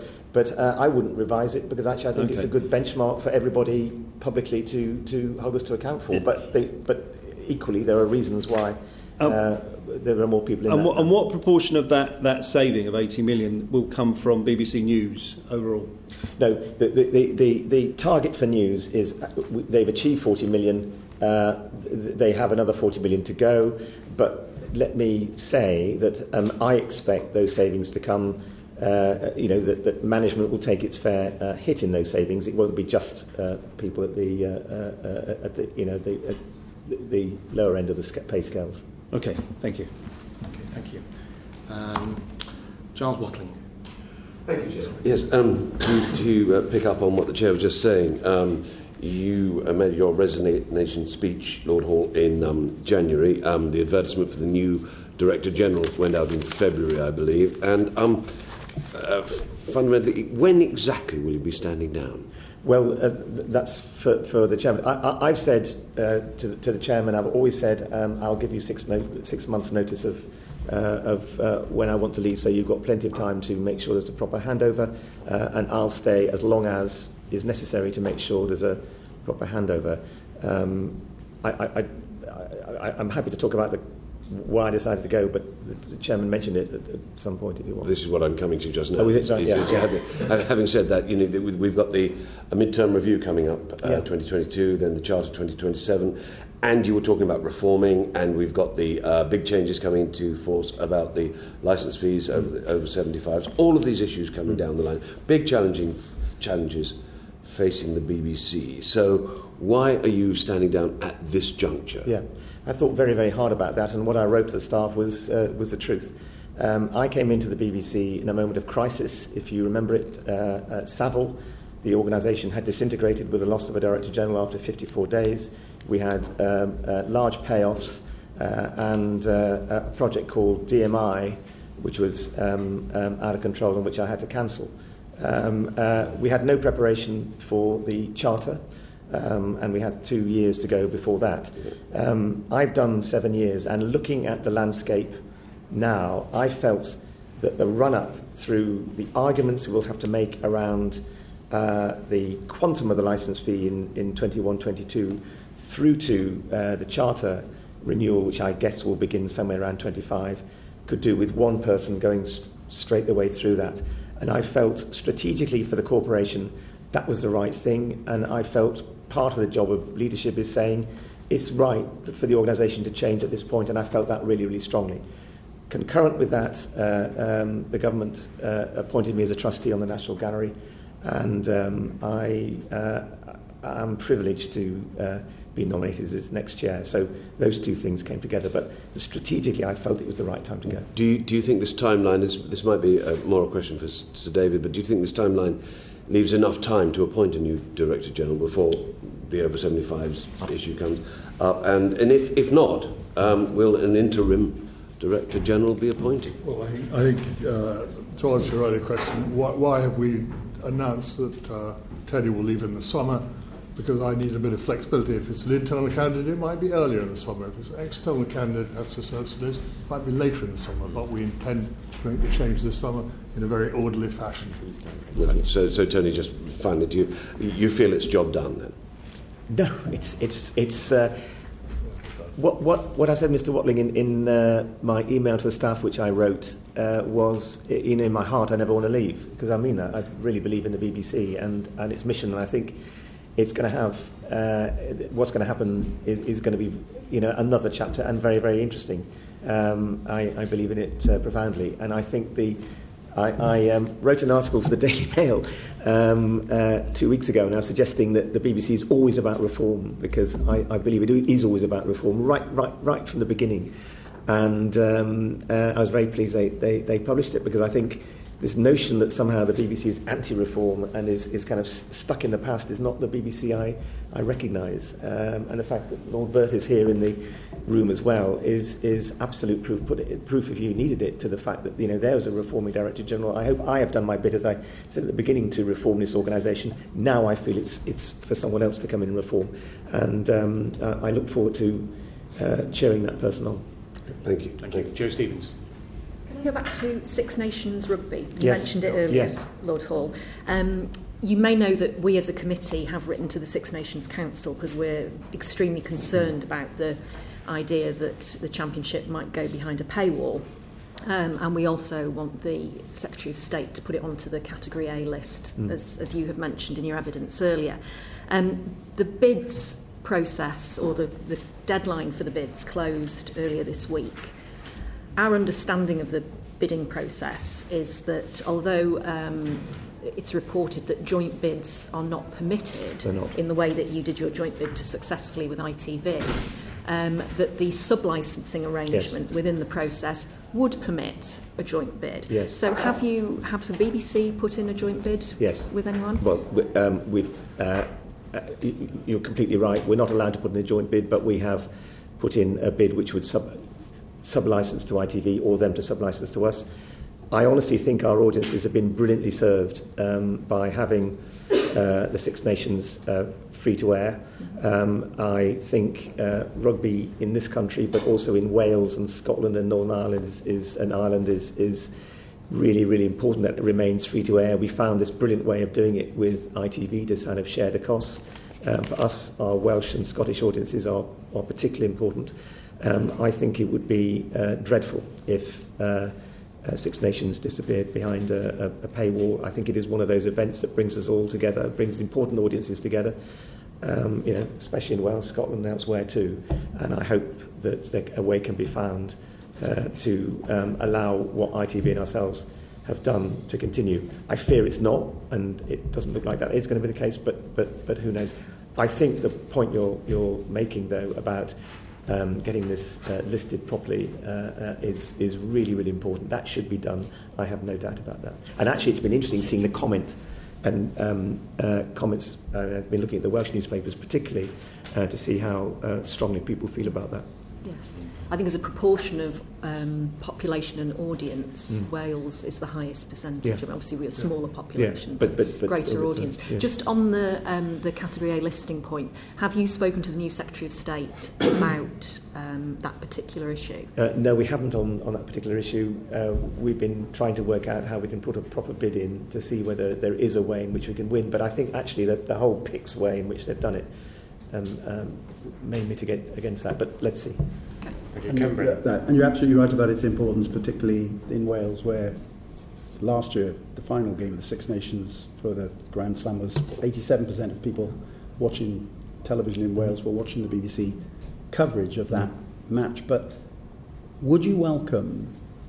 S2: I wouldn't revise it, because actually I think it's a good benchmark for everybody publicly to hold us to account for. Yeah. But equally there are reasons why there are more people in that.
S11: And what proportion of that saving of 80 million will come from BBC News overall?
S2: No, the target for News is they've achieved 40 million. They have another 40 million to go. But let me say that I expect those savings to come. That management will take its fair hit in those savings. It won't be just people at the lower end of the pay scales.
S11: Okay, thank you.
S1: Okay, thank you. Giles Watling.
S10: Thank you, Chair. Yes, to pick up on what the Chair was just saying, you made your resignation speech, Lord Hall, in January. The advertisement for the new Director General went out in February, I believe. And fundamentally, when exactly will you be standing down?
S2: Well, that's for the chairman. I've said to the chairman, I've always said I'll give you 6 months' notice of when I want to leave, so you've got plenty of time to make sure there's a proper handover, and I'll stay as long as is necessary to make sure there's a proper handover. I'm happy to talk about why I decided to go, but the chairman mentioned it at some point if you want.
S10: This is what I'm coming to just now.
S2: Oh, is it? Right, yeah.
S10: Having said that, we've got a midterm review coming up, 2022, then the Charter 2027, and you were talking about reforming, and we've got the big changes coming into force about the licence fees over 75s. All of these issues coming down the line, big challenges facing the BBC. So why are you standing down at this juncture?
S2: Yeah. I thought very, very hard about that, and what I wrote to the staff was the truth. I came into the BBC in a moment of crisis, if you remember it. At Savile, the organisation had disintegrated with the loss of a Director General after 54 days. We had large payoffs and a project called DMI, which was out of control and which I had to cancel. We had no preparation for the Charter. And we had 2 years to go before that. I've done 7 years, and looking at the landscape now, I felt that the run-up through the arguments we'll have to make around the quantum of the licence fee in 21-22 through to the Charter renewal, which I guess will begin somewhere around 25, could do with one person going straight the way through that. And I felt strategically for the corporation that was the right thing, and I felt part of the job of leadership is saying it's right for the organisation to change at this point, and I felt that really, really strongly. Concurrent with that, the government appointed me as a trustee on the National Gallery, and I am privileged to be nominated as its next chair. So those two things came together, but strategically I felt it was the right time to go.
S10: Do you think this timeline, this might be more a question for Sir David, but do you think this timeline leaves enough time to appoint a new Director General before the over 75s issue comes up? And if not, will an interim Director General be appointed?
S3: Well, I think to answer your earlier question, why have we announced that Teddy will leave in the summer? because I need a bit of flexibility. If it's an internal candidate, it might be earlier in the summer. If it's an external candidate, perhaps a subsidies, it might be later in the summer. But we intend to make the change this summer in a very orderly fashion.
S10: So Tony, just finally, do you feel it's job done then?
S2: No, it's what I said, Mr. Watling, in my email to the staff, which I wrote, was, in my heart, I never want to leave, because I mean that. I really believe in the BBC and its mission, and I think it's going to have what's going to happen is going to be another chapter, and very, very interesting. I believe in it profoundly, and I think I wrote an article for the Daily Mail 2 weeks ago now, suggesting that the BBC is always about reform, because I believe it is always about reform right from the beginning. And I was very pleased they published it, because I think this notion that somehow the BBC is anti-reform and is kind of stuck in the past is not the BBC I recognise. And the fact that Lord Burt is here in the room as well is absolute proof. Proof, if you needed it, to the fact that there was a reforming Director General. I hope I have done my bit, as I said at the beginning, to reform this organisation. Now I feel it's for someone else to come in and reform, and I look forward to cheering that person on.
S10: Thank you.
S1: Thank you. Joe Stevens.
S8: Can I go back to Six Nations Rugby? You
S2: Yes.
S8: mentioned it earlier,
S2: Yes.
S8: Lord Hall. You may know that we as a committee have written to the Six Nations Council because we're extremely concerned about the idea that the Championship might go behind a paywall. And we also want the Secretary of State to put it onto the Category A list, as you have mentioned in your evidence earlier. The bids process, or the deadline for the bids, closed earlier this week. Our understanding of the bidding process is that although it's reported that joint bids are not permitted in the way that you did your joint bid to successfully with ITV, that the sub-licensing arrangement within the process would permit a joint bid.
S2: Yes.
S8: So have the BBC put in a joint bid with anyone?
S2: Well, you're completely right. We're not allowed to put in a joint bid, but we have put in a bid which would sub-license to ITV, or them to sub-license to us. I honestly think our audiences have been brilliantly served by having the Six Nations free to air. I think rugby in this country, but also in Wales and Scotland and Northern Ireland is really, really important that it remains free to air. We found this brilliant way of doing it with ITV to kind of share the costs. For us, our Welsh and Scottish audiences are particularly important. I think it would be dreadful if Six Nations disappeared behind a paywall. I think it is one of those events that brings us all together, brings important audiences together, especially in Wales, Scotland and elsewhere too. And I hope that a way can be found to allow what ITV and ourselves have done to continue. I fear it's not, and it doesn't look like that is going to be the case, but who knows. I think the point you're making, though, about getting this listed properly is really, really important. That should be done. I have no doubt about that. And actually, it's been interesting seeing the comments. I've been looking at the Welsh newspapers particularly to see how strongly people feel about that.
S8: Yes. I think as a proportion of population and audience, Wales is the highest percentage.
S2: Yeah.
S8: I mean, obviously, we're a smaller population,
S2: but
S8: greater
S2: still,
S8: audience. Just on the Category A listing point, have you spoken to the new Secretary of State about that particular issue?
S2: No, we haven't on that particular issue. We've been trying to work out how we can put a proper bid in to see whether there is a way in which we can win. But I think actually that the whole PICS way in which they've done it may mitigate against that, but let's see.
S6: And you're absolutely right about its importance, particularly in Wales, where last year the final game of the Six Nations for the Grand Slam was 87% of people watching television in Wales were watching the BBC coverage of that match. But would you welcome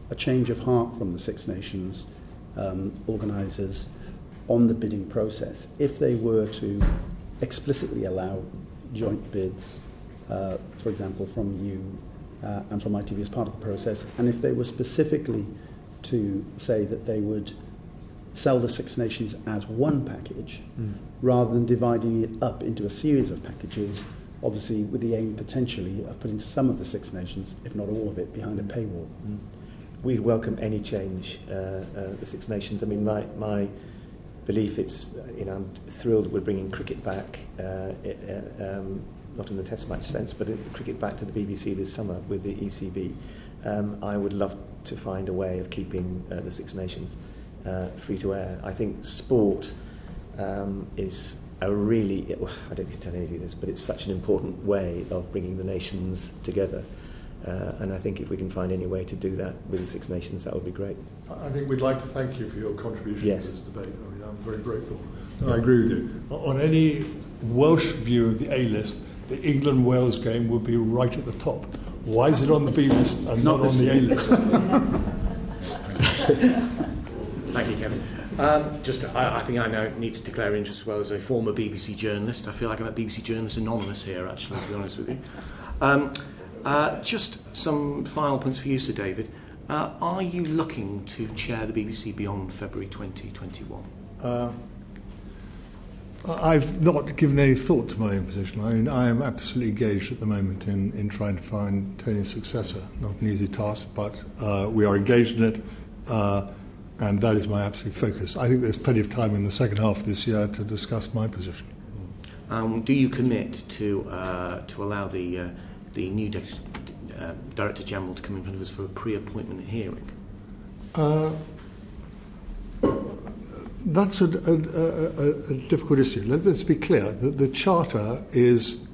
S6: a change of heart from the Six Nations organisers on the bidding process if they were to explicitly allow joint bids, for example, from you and from ITV as part of the process, and if they were specifically to say that they would sell the Six Nations as one package rather than dividing it up into a series of packages, obviously with the aim potentially of putting some of the Six Nations, if not all of it, behind a paywall?
S2: We'd welcome any change, the Six Nations. I mean, my belief. I'm thrilled we're bringing cricket back, not in the Test match sense, but cricket back to the BBC this summer with the ECB. I would love to find a way of keeping the Six Nations free to air. I think sport is a really, I don't need to tell any of you this, but it's such an important way of bringing the nations together. And I think if we can find any way to do that with the Six Nations, that would be great.
S3: I think we'd like to thank you for your contribution
S2: Yes.
S3: to this debate. I mean, I'm very grateful. And I agree with you. On any Welsh view of the A-list, the England-Wales game would be right at the top. Why is it on the B-list and not on the A-list?
S1: Thank you, Kevin. I think I now need to declare interest as well as a former BBC journalist. I feel like I'm at BBC Journalist Anonymous here, actually, to be honest with you. Just some final points for you, Sir David. Are you looking to chair the BBC beyond February 2021?
S3: I've not given any thought to my own position. I mean, I am absolutely engaged at the moment in trying to find Tony's successor. Not an easy task, but we are engaged in it, and that is my absolute focus. I think there's plenty of time in the second half of this year to discuss my position.
S1: Do you commit to allow the new Director General to come in front of us for a pre-appointment hearing?
S3: That's a difficult issue. Let's be clear. The Charter is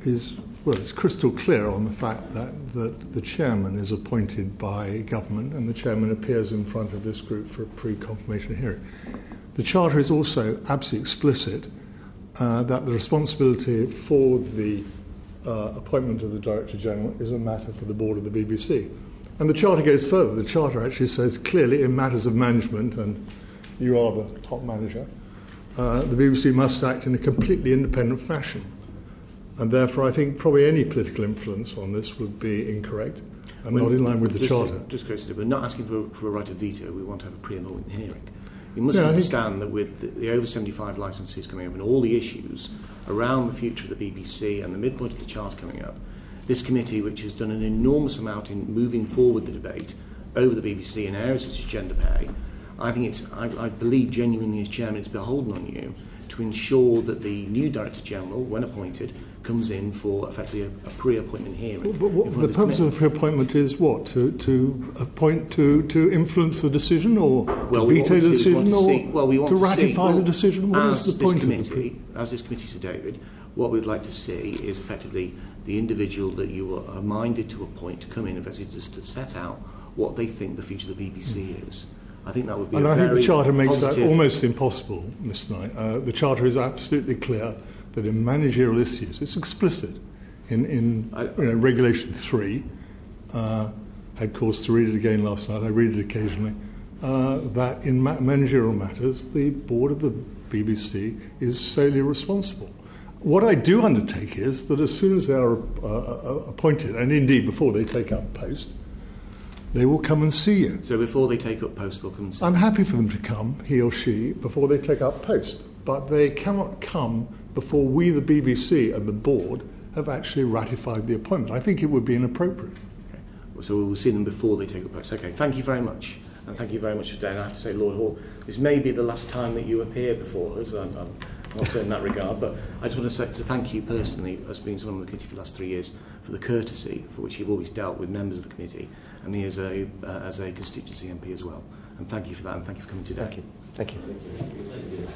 S3: it's crystal clear on the fact that the Chairman is appointed by government and the Chairman appears in front of this group for a pre-confirmation hearing. The Charter is also absolutely explicit that the responsibility for the appointment of the Director General is a matter for the board of the BBC. And the Charter goes further. The Charter actually says clearly in matters of management, and you are the top manager, the BBC must act in a completely independent fashion. And therefore I think probably any political influence on this would be incorrect and not in line with the Charter.
S1: Just Chris, we're not asking for a right of veto. We want to have a pre-appointment hearing. You must understand that with the over 75 licences coming up and all the issues around the future of the BBC and the midpoint of the Charter coming up, this committee, which has done an enormous amount in moving forward the debate over the BBC in areas such as gender pay, I believe genuinely as Chairman it's beholden on you to ensure that the new Director General, when appointed, comes in for effectively a pre-appointment hearing.
S3: But the purpose of the pre-appointment is what? To appoint, to influence the decision, or to veto the decision, or to ratify the decision? What is the point of the committee?
S1: As this committee, Sir David, what we'd like to see is effectively the individual that you are minded to appoint to come in effectively just to set out what they think the future of the BBC is. I think that would be
S3: and
S1: a
S3: I
S1: very
S3: think the Charter makes
S1: positive...
S3: that almost impossible, Mr. Knight. The Charter is absolutely clear that in managerial issues, it's explicit in Regulation 3, had cause to read it again last night, I read it occasionally, that in managerial matters, the board of the BBC is solely responsible. What I do undertake is that as soon as they are appointed, and indeed before they take up post, they will come and see you.
S1: So before they take up post, they'll come and see you?
S3: I'm happy for them to come, he or she, before they take up post. But they cannot come before we, the BBC, and the board have actually ratified the appointment. I think it would be inappropriate.
S1: Okay. So we will see them before they take up post. Okay, thank you very much. And thank you very much for today. And I have to say, Lord Hall, this may be the last time that you appear before us. I'm not certain in that regard, but I just want to thank you personally, as being someone on the committee for the last 3 years, for the courtesy for which you've always dealt with members of the committee, and me as a constituency MP as well. And thank you for that, and thank you for coming today.
S2: Thank you. Thank you.